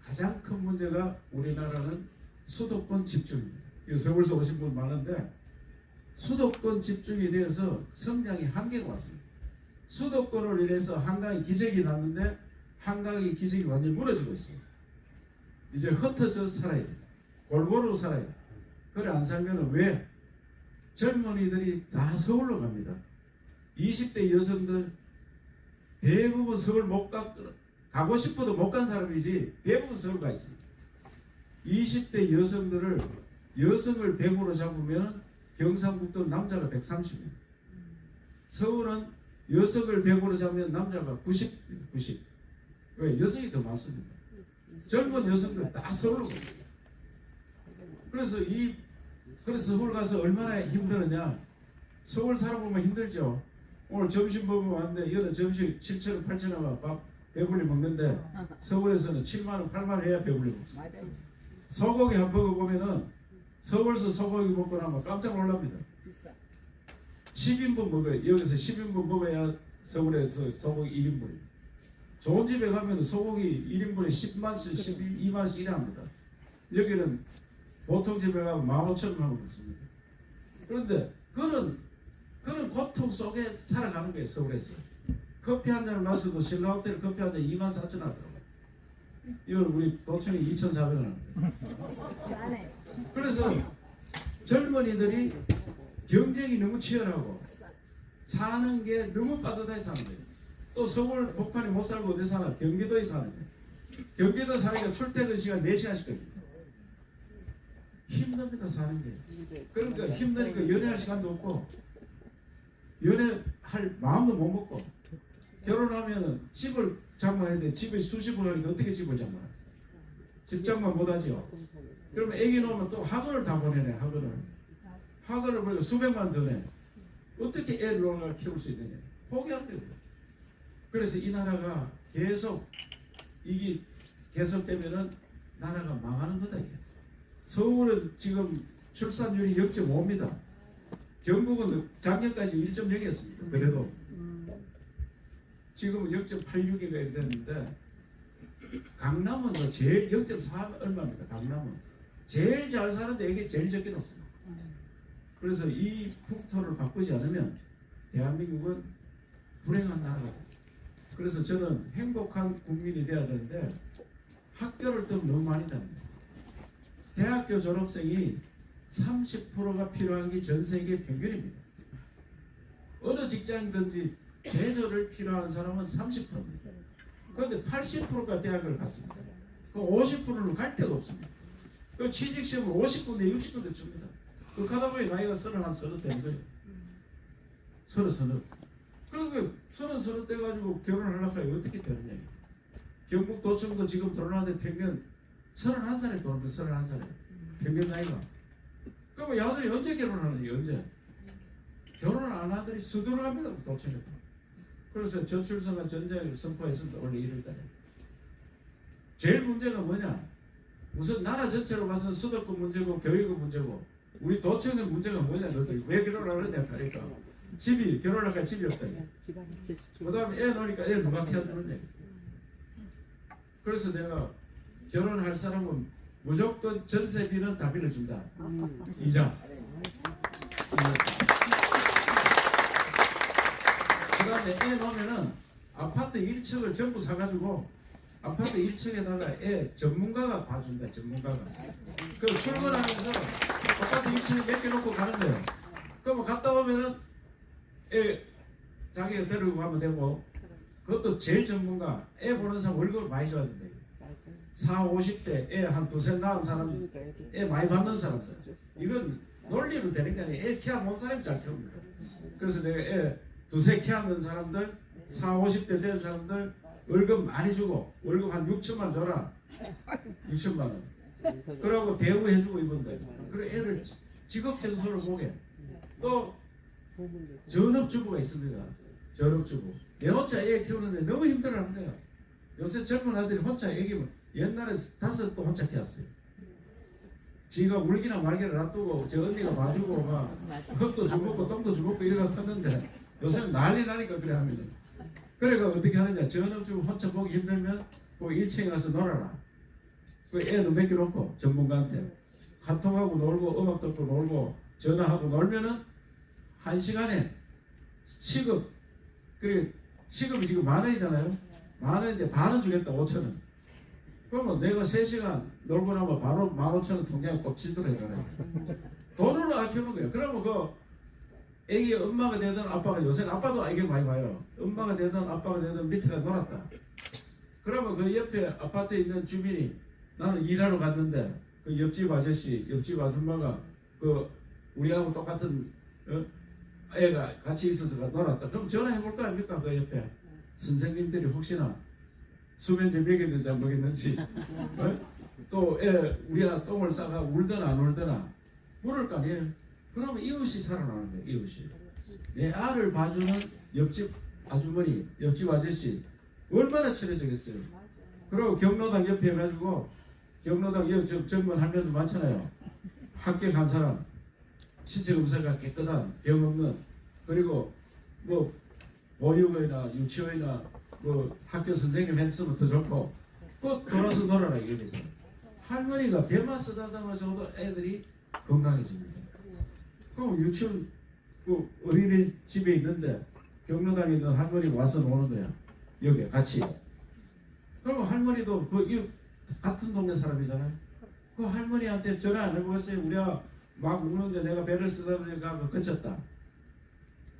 가장 큰 문제가 우리나라는 수도권 집중입니다. 서울서 오신 분 많은데 수도권 집중에 대해서 성장이 한계가 왔습니다. 수도권을 인해서 한강이 기적이 났는데 한강이 기적이 완전히 무너지고 있습니다. 이제 흩어져 살아야 돼요. 골고루 살아야 돼요. 그래 안 살면 왜? 젊은이들이 다 서울로 갑니다. 20대 여성들 대부분 서울 못 가고 싶어도 못 간 사람이지 대부분 서울 가 있습니다. 20대 여성들을 여성을 100으로 잡으면 경상북도 남자가 130입니다. 서울은 여성을 100으로 잡으면 남자가 90입니다. 90. 왜? 여성이 더 많습니다. 젊은 여성들 다 서울로 갑니다. 그래서 서울 가서 얼마나 힘들었냐. 서울 살아보면 힘들죠. 오늘 점심 먹으면 왔는데 여는 점심 7,000원 8,000원 밥 배불리 먹는데 서울에서는 7만원 8만원 해야 배불리 먹습니다. 소고기 한 번 먹으면은 서울서 소고기 먹고 나면 깜짝 놀랍니다. 10인분 먹어요. 여기서 10인분 먹어야 서울에서 소고기 1인분입니다. 좋은 집에 가면 소고기 1인분에 10만원씩 12만원씩 이래 합니다. 여기는 보통 집에 가면 15,000원 하고 먹습니다. 그런데 그런 고통 속에 살아가는 거예요. 서울에서 커피 한 잔을 마셔도 신라호텔 커피 한 잔 24,000원 하더라고요. 이건 우리 도청이 2,400원 합니다. 그래서 젊은이들이 경쟁이 너무 치열하고 사는 게 너무 빠듯하게 사는 거예요. 또 서울 복판에 못 살고 어디 사나? 경기도에 사는데 경기도 사니까 출퇴근 시간 4시간씩 걸립니다. 힘듭니다. 사는 게. 그러니까 힘드니까 연애할 시간도 없고 연애할 마음도 못 먹고 결혼하면은 집을 장만해야 돼. 집에 수십억 하니까 어떻게 집을 장만해? 집 장만 못하죠. 그러면 애기 놓으면 또 학원을 다 보내네. 학원을 보내고 수백만 더 내. 어떻게 애를 놓으려 키울 수 있느냐. 포기하는 거예요. 그래서 이 나라가 계속 이게 계속되면은 나라가 망하는 거다 이게. 서울은 지금 출산율이 0.5입니다. 경북은 작년까지 1.0이었습니다. 그래도 지금은 0.86인가 이렇게 됐는데 강남은 뭐 제일 0.4 얼마입니다. 강남은 제일 잘 사는데 이게 제일 적게 놓습니다. 그래서 이 풍토를 바꾸지 않으면 대한민국은 불행한 나라가 됩니다. 그래서 저는 행복한 국민이 돼야 되는데 학교를 또 너무 많이 다닙니다. 대학교 졸업생이 30%가 필요한 게 전 세계 평균입니다. 어느 직장이든지 대졸을 필요한 사람은 30%입니다. 그런데 80%가 대학을 갔습니다. 그 50%는 갈 데가 없습니다. 그 취직시험을 50군데 60군데 줍니다. 그 가다 보니 나이가 31, 된 거예요. 30. 그리고 30 돼가지고 결혼하려고 하면 어떻게 되느냐. 경북도청도 지금 결혼하는데 평균 31살에 돌아옵니다. 31살에. 평균 나이가. 그러면 야들이 언제 결혼하느냐, 언제? 결혼 안 하더니 서둘러갑니다. 도청에. 그래서 저출산과 전자를 선포했습니다. 원래 1월달에. 제일 문제가 뭐냐? 우선 나라 전체로 봐서는 수도권 문제고 교육은 문제고 우리 도청의 문제가 뭐냐? 너들 왜 결혼을 하느냐? 그러니까 집이 결혼할까 집이 없다. 그 다음에 애 놓으니까 애 누가 키워주느냐? 그래서 내가 결혼할 사람은 무조건 전세비는 다 빌려준다. 이자. 그 다음에 애 놓으면은 아파트 1층을 전부 사가지고 아파트 1층에다가 애 전문가가 봐준다. 전문가가. 그 출근하면서 아파트 1층에 맡겨놓고 가는 거예요. 그럼 갔다 오면은 애 자기가 데리고 가면 되고 그것도 제일 전문가. 애 보는 사람 월급을 많이 줘야 된다. 40, 50대 애 한 두세 낳은 사람, 애 많이 받는 사람들. 이건 논리로 되는 게 아니에요. 애 키워 본 사람이 잘 키웁니다. 그래서 내가 애 두세 키우는 사람들, 40, 50대 된 사람들 월급 많이 주고 월급 한 6천만 줘라. 6천만 원. 그러고 대우해주고 이분들. 그리고 애를 직업 정서를 보게. 또 전업주부가 있습니다. 전업주부. 내 혼자 애 키우는데 너무 힘들어하는 거예요. 요새 젊은 아들이 혼자 애기면 옛날에 5도 혼자 키웠어요. 지가 울기나 말기를 놔두고 저 언니가 봐주고 막 흙도 주먹고 똥도 주먹고 이래가 컸는데 요새는 난리 나니까 그래 하면은 그래가 어떻게 하느냐. 전업주부 혼자 보기 힘들면 그 1층에 가서 놀아라. 그 애는 맡겨놓고 전문가한테 카톡하고 놀고 음악 듣고 놀고 전화하고 놀면은 1시간에 시급 그래 시급이 지금 10,000원이잖아요. 10,000원인데 반은 주겠다. 5,000원. 그러면 내가 3시간 놀고 나면 바로 15,000원 통장에 꼽히더라고요. 돈으로 아끼는 거예요. 그러면 그 애기 엄마가 되든 아빠가 요새는 아빠도 애기 많이 봐요. 엄마가 되든 아빠가 되든 밑에가 놀았다. 그러면 그 옆에 아파트에 있는 주민이 나는 일하러 갔는데 그 옆집 아저씨, 옆집 아줌마가 그 우리하고 똑같은 애가 같이 있어서 놀았다. 그럼 전화해볼 거 아닙니까? 그 옆에 선생님들이 혹시나 수면제 먹였는지 안 먹였는지 또 애 우리가 똥을 싸가 울더나 안 울더나 물을 거 아니에요. 그러면 이웃이 살아나는 거예요. 이웃이 내 아를 봐주는 옆집 아주머니, 옆집 아저씨 얼마나 친해지겠어요. 그리고 경로당 옆에 해가지고 경로당 옆 젊은 할머니들 많잖아요. 합격한 사람 신체 검사가 깨끗한 병 없는 그리고 뭐 보육원이나 유치원이나 뭐 학교 선생님 했으면 더 좋고 꼭 돌아서 놀아라 이게 돼서 할머니가 배만 쓰다듬어 줘도 애들이 건강해집니다. 그럼 유치원 그 어린이집에 있는데 경로당에 있는 할머니가 와서 노는 거야. 여기 같이. 그러면 할머니도 그 같은 동네 사람이잖아요. 그 할머니한테 전화 안 해보겠어요. 우리가 막 우는데 내가 배를 쓰다보니까 그쳤다.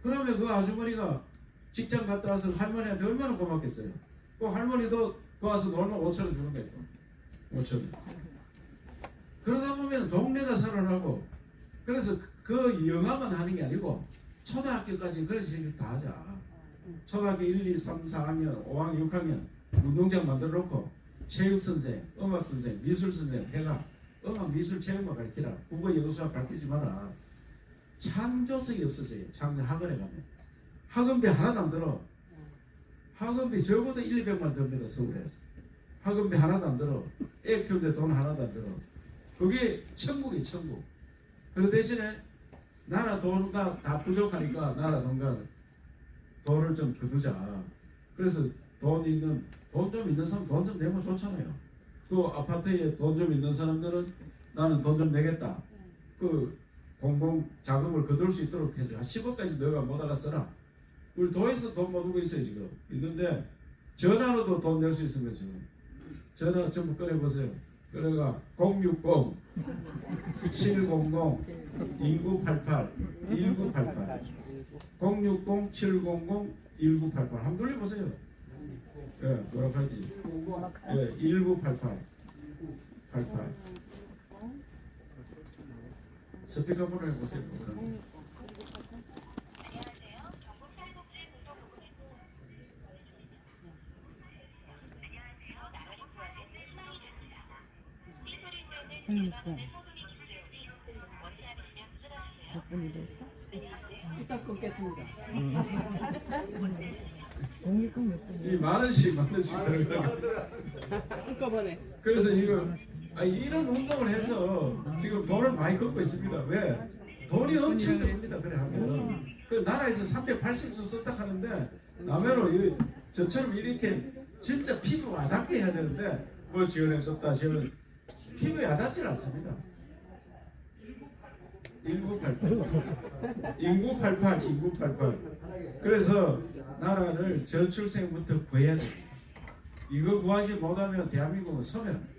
그러면 그 아주머니가 직장 갔다 와서 할머니한테 얼마나 고맙겠어요. 그 할머니도 그 와서 놀면 5,000원 주는 거예요. 5,000원. 그러다 보면 동네가 살아나고 그래서 그 영화만 하는 게 아니고 초등학교까지 그런 식으로 다 하자. 초등학교 1, 2, 3, 4학년, 5학년, 6학년 운동장 만들어 놓고 체육선생, 음악선생, 미술선생 해가 음악, 미술, 체육만 가르치라. 국어, 영어, 수학 가르치지 마라. 창조성이 없어져요. 학원에 가면. 학원비 하나도 안 들어. 학원비 적어도 1, 200만 듭니다. 서울에. 학원비 하나도 안 들어. 애 키우는데 돈 하나도 안 들어. 그게 천국이에요. 천국. 그 대신에 나라 돈가 다 부족하니까 나라 돈가 돈을 좀 거두자. 그래서 돈 좀 있는 사람 돈 좀 내면 좋잖아요. 또 아파트에 돈 좀 있는 사람들은 나는 돈 좀 내겠다. 그 공공 자금을 거둘 수 있도록 해줘. 한 10억까지 너가 못하가 써라. 우리 도에서 돈 못 오고 있어요 지금. 있는데 전화로도 돈 낼 수 있습니다 지금. 전화 전부 꺼내보세요. 그래가 060 700 1988 1988 060 700 1988 한번 돌려보세요. 예, 뭐라고 하지? 예, 1988 88 스피커 번호 해보세요. 몇 분이 됐어? 이따 끊겠습니다. 공익금 몇 분이? 이 만 원씩 들어가요. 한꺼번에. 그래서 지금 이런 운동을 해서 지금 돈을 많이 걷고 있습니다. 왜? 돈이 엄청 듭니다. 그래 하면 그 나라에서 380수 썼다 하는데 남해로 저처럼 이렇게 진짜 피부 와닿게 해야 되는데 뭐 지원해줬다 지원 피부에 와닿질 않습니다. 1988 그래서 나라를 저출생부터 구해야 됩니다. 이거 구하지 못하면 대한민국은 소멸합니다.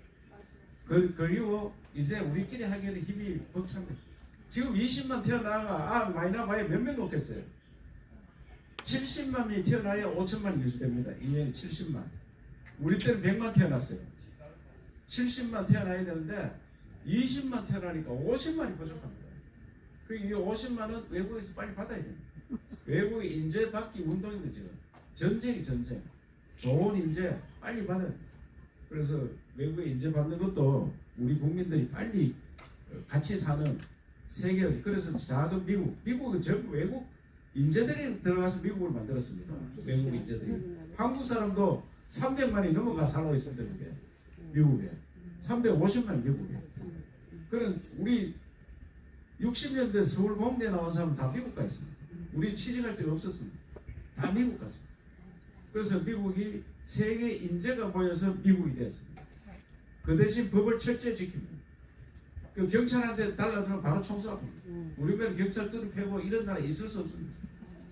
그리고 이제 우리끼리 하기에는 힘이 벅찹니다. 지금 20만 태어나가 많이 나봐야 몇 명 놓겠어요. 70만이 태어나야 5천만이 유지됩니다. 1년에 70만. 우리 때는 100만 태어났어요. 70만 태어나야 되는데 20만 태어나니까 50만이 부족합니다. 이 50만은 외국에서 빨리 받아야 됩니다. 외국의 인재 받기 운동인데 지금 전쟁이 전쟁. 좋은 인재 빨리 받아야 됩니다. 그래서 외국의 인재 받는 것도 우리 국민들이 빨리 같이 사는 세계. 그래서 작은 미국은 전부 외국 인재들이 들어가서 미국을 만들었습니다. 외국 인재들이. 한국 사람도 300만이 넘어가 살고 있습니다. 미국에 350만 미국에. 그런 우리 60년대 서울 공대 나온 사람 다 미국 가 있습니다. 우리 취직할 데가 없었습니다. 다 미국 갔습니다. 그래서 미국이 세계 인재가 모여서 미국이 됐습니다. 그 대신 법을 철저히 지킵니다. 그 경찰한테 달라들면 바로 총수합니다. 우리는 경찰들을 패고 이런 나라 있을 수 없습니다.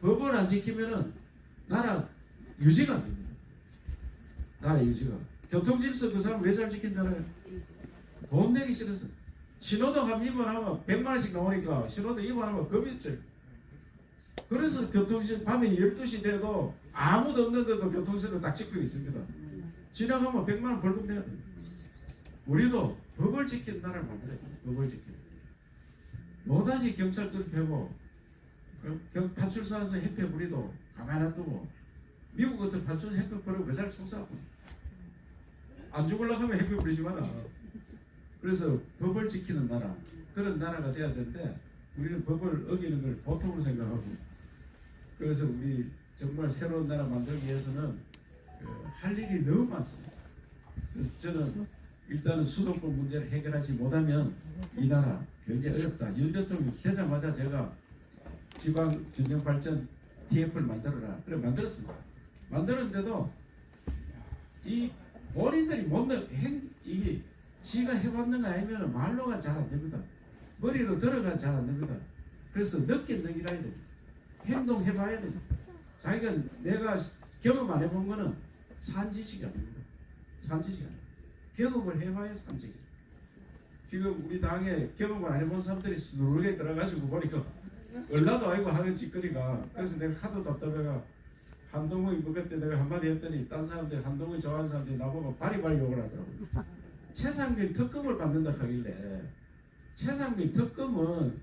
법을 안 지키면은 나라 유지가 안 됩니다. 나라 유지가. 교통질서 그 사람 왜 잘 지킨 줄 알아요? 돈 내기 싫어서. 신호등 한 입원하면 100만 원씩 나오니까 신호등 입원하면 겁이 있죠. 그래서 교통실 밤에 12시 돼도 아무도 없는데도 교통실을 딱 지키고 있습니다. 지나가면 100만 원 벌금 내야 됩니다. 우리도 법을 지키는 나라를 만들어야 돼요. 법을 지키는. 뭐다지 경찰들 패고 파출소에서 핵폐 부리도 가만히 놔두고 미국 같은 파출소 핵폐 부리고 그 자리 총사하고 안 죽으려고 하면 핵폐 부리지만 그래서 법을 지키는 나라 그런 나라가 돼야 되는데 우리는 법을 어기는 걸 보통으로 생각하고 그래서 우리 정말 새로운 나라 만들기 위해서는 할 일이 너무 많습니다. 그래서 저는 일단은 수도권 문제를 해결하지 못하면 이 나라 굉장히 어렵다. 윤 대통령이 되자마자 제가 지방 균형 발전 TF를 만들어라. 그래 만들었습니다. 만들었는데도 이 본인들이 이게 지가 해봤는가 아니면 말로가 잘 안 됩니다. 머리로 들어가 잘 안 됩니다. 그래서 늦게 넘기라야 됩니다. 행동해봐야 됩니다. 자기가 내가 경험 안 해본 거는 산지식이 아닙니다. 산지식이 아닙니다. 경험을 해봐야 산지식이죠. 지금 우리 당에 경험을 안 해본 사람들이 수두룩에 들어가지고 보니까 얼라도 아니고 하는 짓거리가 그래서 내가 하도 답답해가 한동훈이 그때 내가 한마디 했더니 딴 사람들이 한동훈이 좋아하는 사람들이 나보고 바리바리 욕을 하더라고요. 최상민 특검을 받는다 하길래 최상민 특검은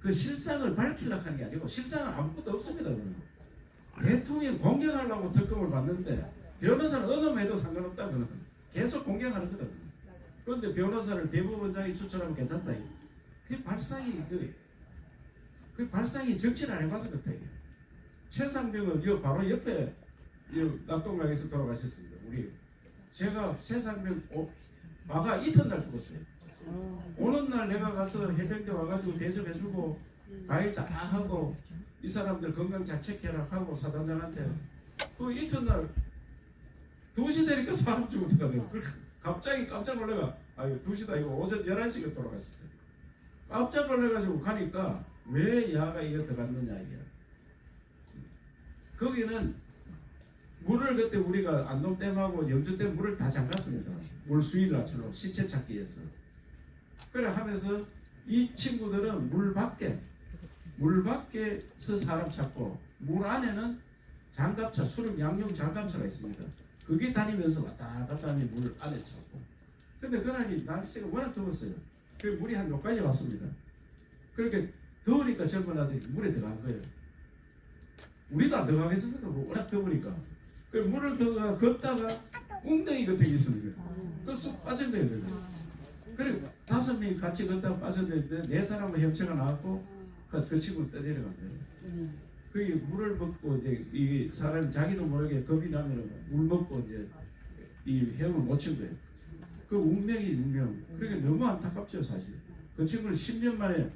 그 실상을 밝히려고 하는 게 아니고 실상은 아무것도 없습니다. 대통령 공격하려고 특검을 받는데 변호사는 언음해도 상관없다 그러는 계속 공격하는 거다. 그런데 변호사를 대법원장이 추천하면 괜찮다. 그 발상이 정치를 안 해봐서 그렇다. 최상병은 바로 옆에 낙동강에서 돌아가셨습니다. 제가 최상병 마가 이튿날 죽었어요. 오는 날 내가 가서 해병대 와가지고 대접해주고 과일 다 하고 이 사람들 건강 잘 체크해라 하고 사단장한테 그 이튿날 2시 되니까 사람 죽었다고요. 갑자기 깜짝 놀래가 2시다 이거 오전 11시가 돌아갔어요. 깜짝 놀래가지고 가니까 왜 야가 이거 들어갔느냐 이게. 거기는 물을 그때 우리가 안동댐하고 영주댐 물을 다 잠갔습니다. 물 수위를 낮추려고 시체 찾기 위해서. 그래 하면서 이 친구들은 물 밖에서 사람 찾고 물 안에는 장갑차, 수륙 양용 장갑차가 있습니다. 그게 다니면서 왔다 갔다 하면 물 안에 찾고. 근데 그날이 날씨가 워낙 더웠어요. 그 물이 한 여기까지 왔습니다. 그렇게 더우니까 젊은 아들이 물에 들어간 거예요. 우리도 안 들어가겠습니까? 워낙 더우니까. 그 물을 걷다가 웅덩이 같은 게 있습니다. 그 쑥 빠진 거예요. 그래 5명이 같이 걷다가 빠졌는데 4사람은 형체가 나왔고 그 친구는 떠내려간 거예요. 그게 물을 먹고 이제 이 사람이 자기도 모르게 겁이 나면 물 먹고 이제 이 헤엄을 못 친 거예요. 그 운명이 운명. 그러니까 너무 안타깝죠 사실. 그 친구는 10년 만에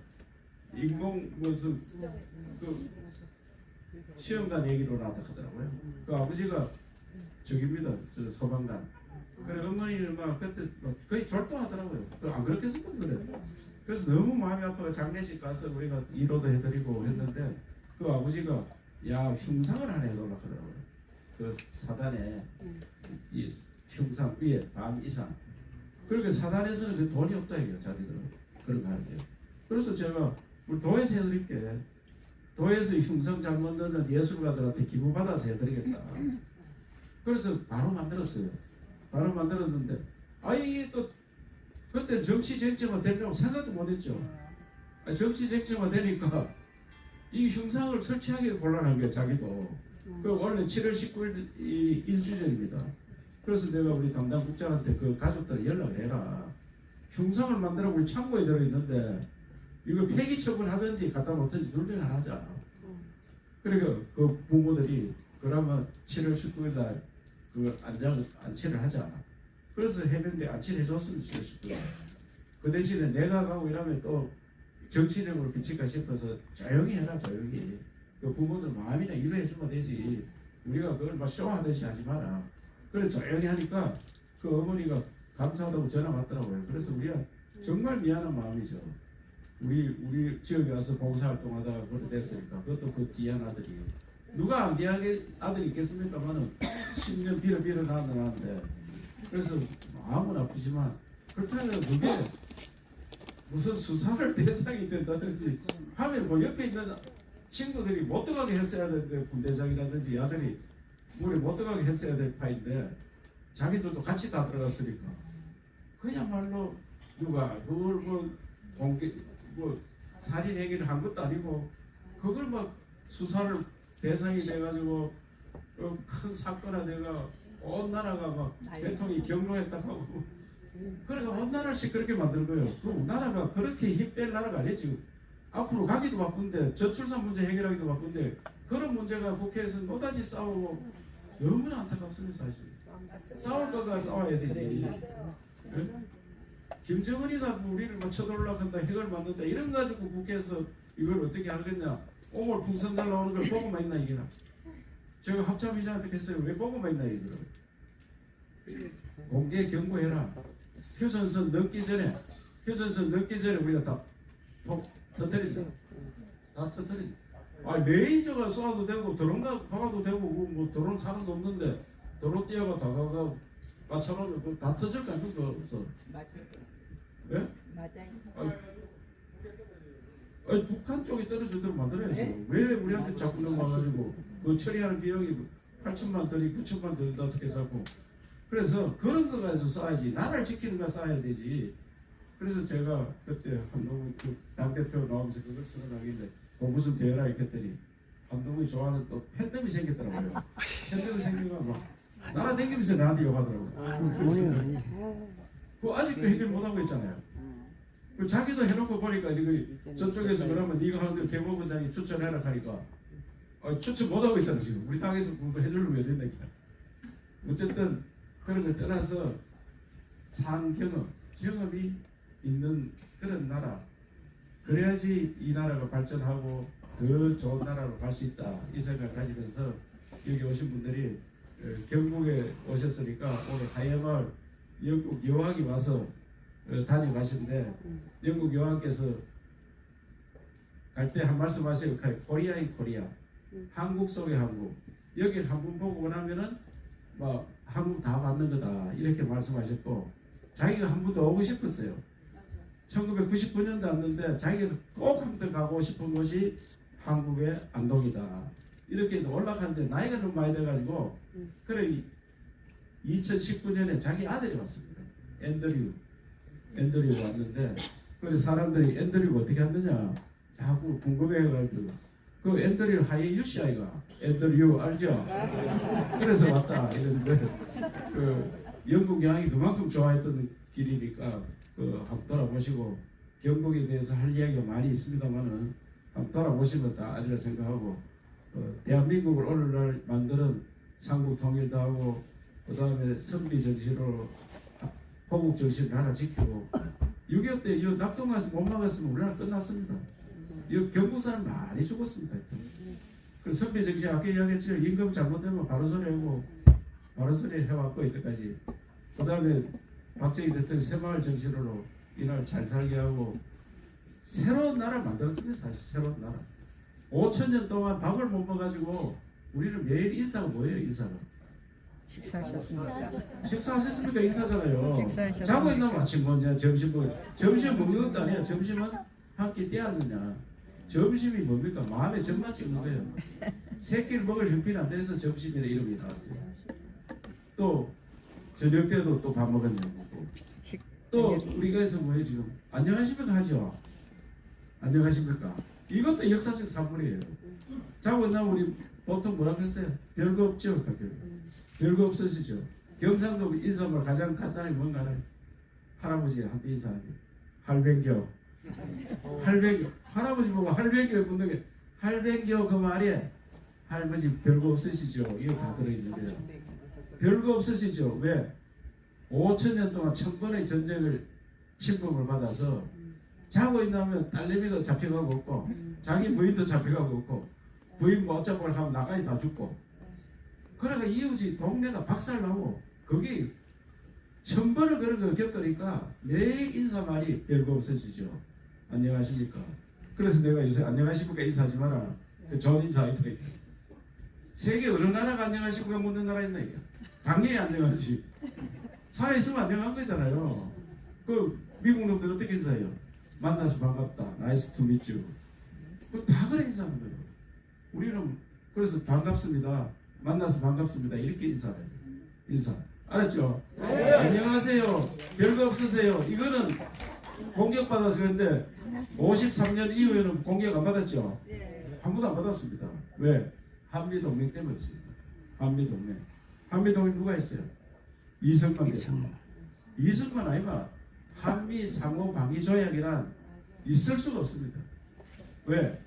인공 무슨 그 시험관 얘기로 나왔다 하더라고요. 그 아버지가 저기입니다. 저 소방관. 그래 어머니는 막 그때 막 거의 절도하더라고요. 안 그렇겠습니까 그래. 그래서 너무 마음이 아파서 장례식 가서 우리가 위로도 해드리고 했는데 그 아버지가 야 흉상을 하나 해달라고 하더라고요. 그 사단에 이 흉상 위에 반 이상. 그러니까 사단에서는 그 돈이 없다 해요 자기들은 그런 거 하는데요. 그래서 제가 우리 도에서 해드릴게. 도에서 흉상 잘못 넣는 예술가들한테 기부 받아서 해드리겠다. 그래서 바로 만들었어요. 바로 만들었는데 이게 또 그때 정치 쟁점화 되려고 생각도 못했죠. 정치 쟁점화 되니까 이 흉상을 설치하기 곤란한 거예요 자기도. 그 원래 7월 19일 1주년입니다. 그래서 내가 우리 담당 국장한테 그 가족들 연락을 해라. 흉상을 만들어 우리 창고에 들어있는데 이걸 폐기 처분하든지 갖다 놓든지 둘 중에 하나 하자. 그러니까 그 부모들이 그러면 7월 19일 날 그 안치를 하자. 그래서 해병대 안치를 해줬습니다. 7월 19일. 그 대신에 내가 가고 이러면 또 정치적으로 비칠까 싶어서 조용히 해라 조용히. 그 부모들 마음이나 위로해주면 되지. 우리가 그걸 막 쇼하듯이 하지 마라. 그래 조용히 하니까 그 어머니가 감사하다고 전화 왔더라고요. 그래서 우리가 정말 미안한 마음이죠. 우리 지역에 와서 봉사활동하다가 그렇게 됐으니까 그것도 그 귀한 아들이 누가 안 귀하게 아들이 있겠습니까만은 10년 빌어 낳았는데 그래서 마음은 아프지만 그렇다고 그게 무슨 수사를 대상이 된다든지 하면 뭐 옆에 있는 친구들이 못 들어가게 했어야 되는데 군대장이라든지 아들이 물에 못 들어가게 했어야 될 파인데 자기들도 같이 다 들어갔으니까 그야말로 누가 그걸 뭐 공개 뭐 살인 행위를 한 것도 아니고 그걸 막 수사를 대상이 돼가지고 큰 사건화 돼가 온 나라가 막 대통령이 경로했다고 하고 그러니까 온 나라씩 그렇게 만든 거예요. 그 나라가 그렇게 힘뺄 나라가 아니에요. 지금 앞으로 가기도 바쁜데 저출산 문제 해결하기도 바쁜데 그런 문제가 국회에서 노다지 싸우고 너무나 안타깝습니다 사실. 싸울 거가 싸워야 되지. 네? 김정은이가 우리를 막 쳐들어오려고 한다 핵을 만든다 이런 가지고 국회에서 이걸 어떻게 하겠냐. 오물 풍선 날라오는 걸 보고만 있나 이게. 제가 합참의장한테 했어요. 왜 보고만 있나 이거. 공개 경고해라. 휴전선 넘기 전에 우리가 다 터뜨린다. 다 터뜨린다. 레이저가 쏴도 되고 드론가 박아도 되고 뭐 드론 사람도 없는데 드론 뛰어가 다가가 맞춰놓으면 그거 다 터질 거 아닙니까? 없어. 예? 맞아요. 북한 쪽이 떨어지도록 만들어야죠. 왜 우리한테 자꾸 넘어와가지고 그 처리하는 비용이 8천만 들이 9천만 들다 어떻게 사고. 그래서 그런 거 가지고 쏴야지. 나라를 지키는 거 쏴야 되지. 그래서 제가 그때 한동훈 그 당대표 나오면서 그걸 선언하길래 공부 좀 되어라 했더니 한동훈이 좋아하는 또 팬덤이 생겼더라고요. 팬덤이 생기가 막 나라 댕기면서 나한테 욕하더라고요. 그 아직도 해결 못하고 있잖아요. 그 자기도 해놓고 보니까 지금 저쪽에서 그러면 네가 하는 대로 대법원장이 추천해라 하니까 추천 못하고 있잖아 지금. 우리 당에서 해주려면 왜 된다 이게. 어쨌든 그런 걸 떠나서 경험이 있는 그런 나라. 그래야지 이 나라가 발전하고 더 좋은 나라로 갈 수 있다 이 생각을 가지면서 여기 오신 분들이 경북에 오셨으니까 오늘 하회마을 영국 여왕이 와서 다녀가신데 영국 여왕께서 갈 때 한 말씀 하세요. 코리아인 코리아. 한국 속의 한국. 여기를 한 번 보고 나면은 뭐 한국 다 받는 거다 이렇게 말씀하셨고 자기가 한 번 더 오고 싶었어요. 1999년도 왔는데 자기가 꼭 한 번 가고 싶은 곳이 한국의 안동이다. 이렇게 올라갔는데 나이가 너무 많이 돼가지고 그래 2019년에 자기 아들이 왔습니다. 앤드류가 왔는데 그래 사람들이 앤드류가 어떻게 왔느냐 자꾸 궁금해가지고 그 앤드류 하이에 유씨 아이가 앤드류 알죠? 그래서 왔다 이랬는데 그 영국 여왕이 그만큼 좋아했던 길이니까 한번 돌아보시고 경북에 대해서 할 이야기가 많이 있습니다만은 한번 돌아보시면 다 아리라 생각하고 대한민국을 오늘날 만드는 삼국 통일도 하고 그 다음에 선비 정신으로 호국 정신을 하나 지키고 6.25 때 이 낙동 가서 못 막았으면 우리나라 끝났습니다. 이 경북 사람 많이 죽었습니다. 그 선비 정신 아까 이야기했죠. 임금 잘못되면 바로 소리하고 바로 소리 해왔고 이때까지. 그 다음에 박정희 대통령 새마을 정신으로 이 나라 잘 살게 하고 새로운 나라 만들었습니다. 사실 새로운 나라. 5,000년 동안 밥을 못 먹어가지고 우리는 매일 인사가 뭐예요? 인사가 식사하셨습니까? 식사하셨습니까? 인사잖아요. 식사하셨습니까? 자고 있나 아침 뭐냐 점심 뭐 점심 먹는 것도 아니야. 점심은 한 끼 떼었느냐. 점심이 뭡니까? 마음에 점만 찍는 거예요. 세 끼를 먹을 형편이 안 돼서 점심이라는 이름이 나왔어요. 또 저녁 때도 또 밥 먹었냐고. 또 우리가 해서 뭐예요 지금? 안녕하십니까 하죠. 안녕하십니까? 이것도 역사적 산물이에요. 자고 있나면 우리 보통 뭐라 그랬어요? 별거 없죠. 별거 없으시죠. 경상도 인사말 가장 간단하게 뭔가를 할아버지한테 인사하는 게 할뱅겨. 할뱅겨. 할아버지 보고 할뱅겨 묻는 게 할뱅겨 그 말에 할아버지 별거 없으시죠. 이거 다 들어있는데요. 별거 없으시죠. 왜? 5,000년 동안 1000번의 전쟁을 침범을 받아서 자고 있나면 딸내미가 잡혀가고 없고 자기 부인도 잡혀가고 없고 부인 뭐 어쩌고 하면 나까지 다 죽고 그러니까 이웃이 동네가 박살나고 거기 1000번을 그런 걸 겪으니까 매일 인사말이 별거 없으시죠. 안녕하십니까. 그래서 내가 요새 안녕하십니까 인사하지 마라. 좋은 인사 아니다. 세계 어느 나라가 안녕하십니까 묻는 나라 있나 이게. 당연히 안녕하지. 살아있으면 안녕한 거잖아요. 그 미국 놈들 어떻게 인사해요? 만나서 반갑다. 나이스 투 미츠. 그다 그래 인사하는 거예요. 우리는 그래서 반갑습니다. 만나서 반갑습니다. 이렇게 인사해요. 인사. 알았죠? 네. 안녕하세요. 별거 없으세요. 이거는 공격받아서 그런데 53년 이후에는 공격 안 받았죠? 한 번도 안 받았습니다. 왜? 한미동맹 때문이었습니다. 한미동맹. 한미동맹 누가 했어요? 이승만 대통령. 이승만 아니면 한미 상호 방위 조약이란 있을 수가 없습니다. 왜?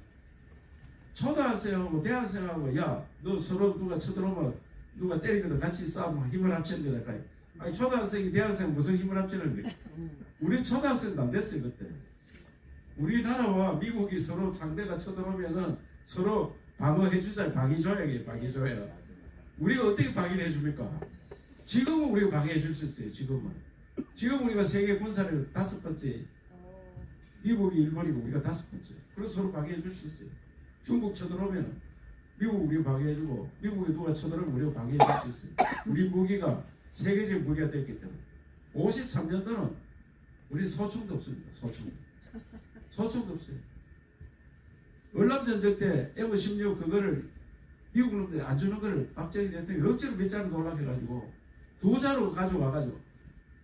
초등학생하고 대학생하고 야 너 서로 누가 쳐들어오면 누가 때리거든 같이 싸우면 힘을 합치는 거다. 아니 초등학생이 대학생 무슨 힘을 합치는 거야? 우리 초등학생도 안 됐어요 그때. 우리나라와 미국이 서로 상대가 쳐들어오면은 서로 방어해주자. 방위조약이에요. 방위조약. 우리가 어떻게 방위를 해줍니까? 지금은 우리가 방해해 줄 수 있어요. 지금 우리가 세계 군사를 5번째, 미국이 1번이고 우리가 5번째. 그래서 서로 방해해 줄 수 있어요. 중국 쳐들어오면 미국 우리가 방해해주고 미국에 누가 쳐들어오면 우리가 방해해 줄 수 있어요. 우리 무기가 세계적 무기가 됐기 때문에 53년도는 우리 소총도 없습니다. 소총도 없어요. 월남전쟁 때 M16 그거를 미국 놈들이 안 주는 거를 박정희 대통령이 억지로 몇 자루 놀라해가지고 2자루 가져와가지고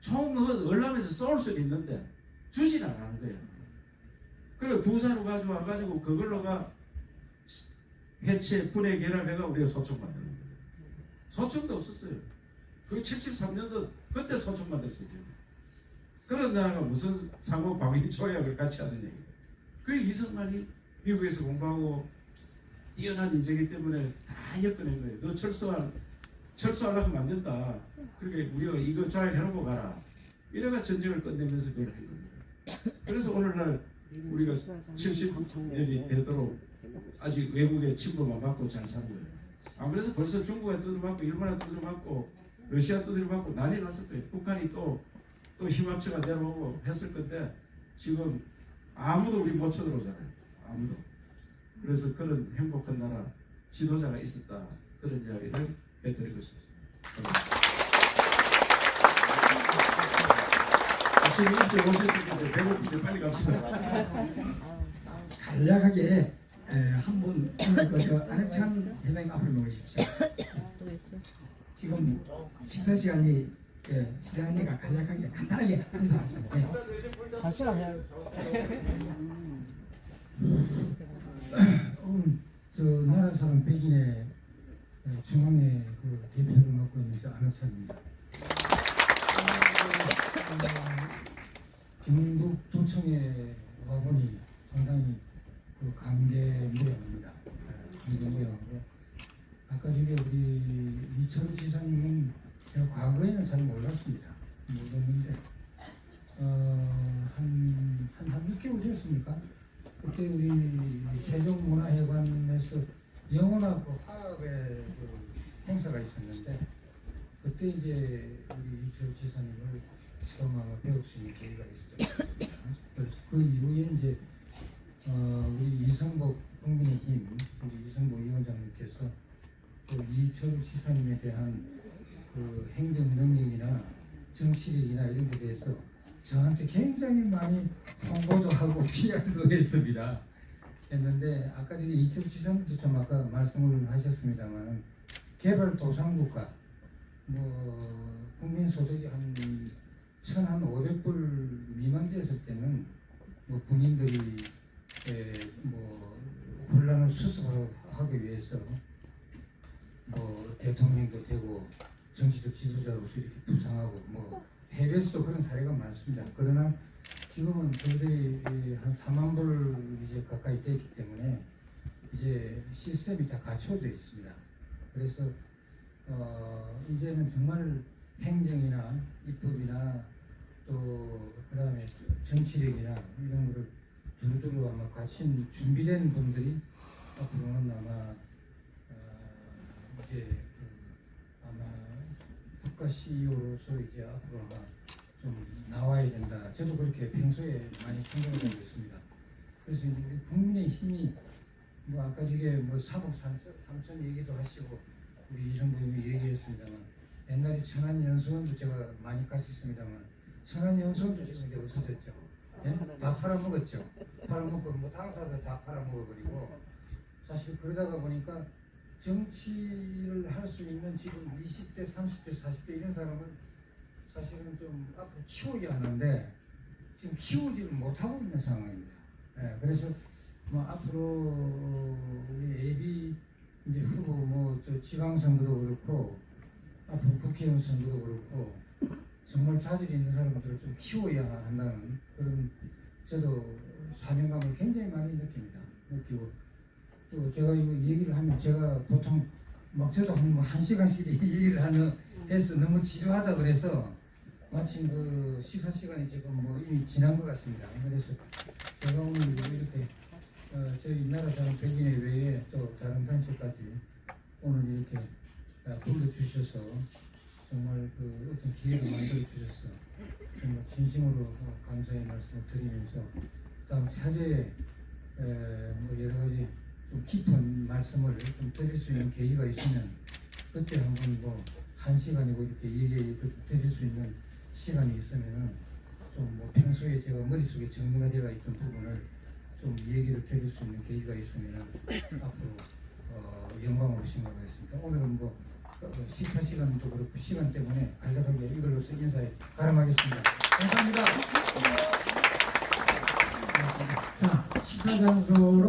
총은 월남에서 쏠 수는 있는데 주진 않는 거예요. 그리고 2자루 가져와가지고 그걸로가 해체, 분해, 결합해가 우리가 소총 만드는 거예요. 소총도 없었어요. 그 73년도 그때 소총 만들었어요. 그런 나라가 무슨 상호 방위 조약을 같이 하는 얘기예요. 그게 이승만이 미국에서 공부하고 뛰어난 인재이기 때문에 다 엮어낸 거예요. 너 철수하려고 하면 안 된다. 그러니까 우리가 이거 조약해놓고 가라. 이래가 전쟁을 끝내면서 그걸 한 겁니다. 그래서 오늘날 우리가 70년이 되도록 아직 외국의 침범 안 받고 잘 사는 거예요. 안 그래서 벌써 중국에 두드려맞고 일본에 두드려맞고 러시아 두드려맞고 난리 났을 거예요. 북한이 또 힘합체가 내려오고 했을 건데 지금 아무도 우리 못 쳐들어오잖아요. 아무도. 그래서 그런 행복한 나라 지도자가 있었다. 그런 이야기를 해드리고 싶습니다. 아침 일찍 오셨을 때 배고픈데 빨리 갑시다. 간략하게 한 분 오늘 그 안해찬 회장님 앞으로 모으십시오. 지금 식사 시간이 시작하니까 간략하게 간단하게 인사하겠습니다. 다시 가야 저 나라 사람 백인의 중앙회 그 대표를 맡고 있는 저 안학찬입니다. 경북 도청에 와보니 상당히 그 감개무량합니다. 감개무량하고 아까 저기 우리 이철우 지사님은 제가 과거에는 잘 몰랐습니다. 모르는데 한 6개월 됐습니까? 그때 우리 세종문화회관에서 영혼하고 화합의 그 행사가 있었는데 그때 이제 우리 이철우 지사님을 처음 아마 배울 수 있는 기회가 있었던 것 같습니다. 그래서 그 이후에 이제 우리 이성복 국민의힘 우리 이성복 위원장님께서 그 이철우 지사님에 대한 그 행정 능력이나 정치력이나 이런 데 대해서 저한테 굉장히 많이 홍보도 하고 PR도 했습니다. 했는데 아까 저기 이철우 지사님도 좀 아까 말씀을 하셨습니다만 개발도상국가 뭐 국민소득이 한 1,500불 미만 됐을 때는 뭐 군인들이 뭐 혼란을 수습하기 위해서 뭐 대통령도 되고 정치적 지도자로서 이렇게 부상하고 뭐 해외에서도 그런 사례가 많습니다. 그러나 지금은 저희들이 한 4만 불 이제 가까이 됐기 때문에 이제 시스템이 다 갖춰져 있습니다. 그래서 이제는 정말 행정이나 입법이나 또 그다음에 정치력이나 이런 거를 두루두루 아마 갖춘 준비된 분들이 앞으로는 아마 이제 아마 국가 CEO로서 이제 앞으로 아마 좀 나와야 된다. 저도 그렇게 평소에 많이 생각을 하고 있습니다. 그래서 우리 국민의 힘이 뭐 아까 저게 뭐 3억 3천 얘기도 하시고 우리 이성부님이 얘기했습니다만 옛날에 천안연수원도 제가 많이 갔었습니다만 천안연수원도 지금 이제 없어졌죠. 예? 다 팔아먹었죠. 팔아먹고 뭐 당사도 다 팔아먹어버리고 사실 그러다가 보니까 정치를 할 수 있는 지금 20대, 30대, 40대 이런 사람을 사실은 좀 앞으로 키워야 하는데 지금 키우지를 못하고 있는 상황입니다. 예, 그래서 뭐 앞으로 우리 예비 이제 후보 뭐 저 지방선거도 그렇고 앞으로 국회의원 선거도 그렇고 정말 자질 있는 사람들을 좀 키워야 한다는 그런 저도 사명감을 굉장히 많이 느끼고 또 제가 이거 얘기를 하면 제가 보통 막 저도 한 시간씩 얘기를 해서 너무 지루하다 그래서 마침 그 식사 시간이 지금 뭐 이미 지난 것 같습니다. 그래서 제가 오늘 이렇게 저희 나라 사람 100인의 외에 또 다른 단체까지 오늘 이렇게 불러주셔서 정말 그 어떤 기회를 만들어 주셔서 정말 진심으로 감사의 말씀을 드리면서 다음 차제에 뭐 여러 가지 좀 깊은 말씀을 좀 드릴 수 있는 계기가 있으면 그때 한번 뭐 1시간이고 이렇게 얘기 드릴 수 있는 시간이 있으면은 좀 뭐 평소에 제가 머릿속에 정리가 되어 있던 부분을 좀 얘기를 드릴 수 있는 계기가 있으면 앞으로 영광으로 생각하겠습니다. 오늘은 뭐 식사 시간도 그렇고 시간 때문에 간략하게 이걸로서 인사에 가름하겠습니다. 감사합니다. 자, 식사 장소로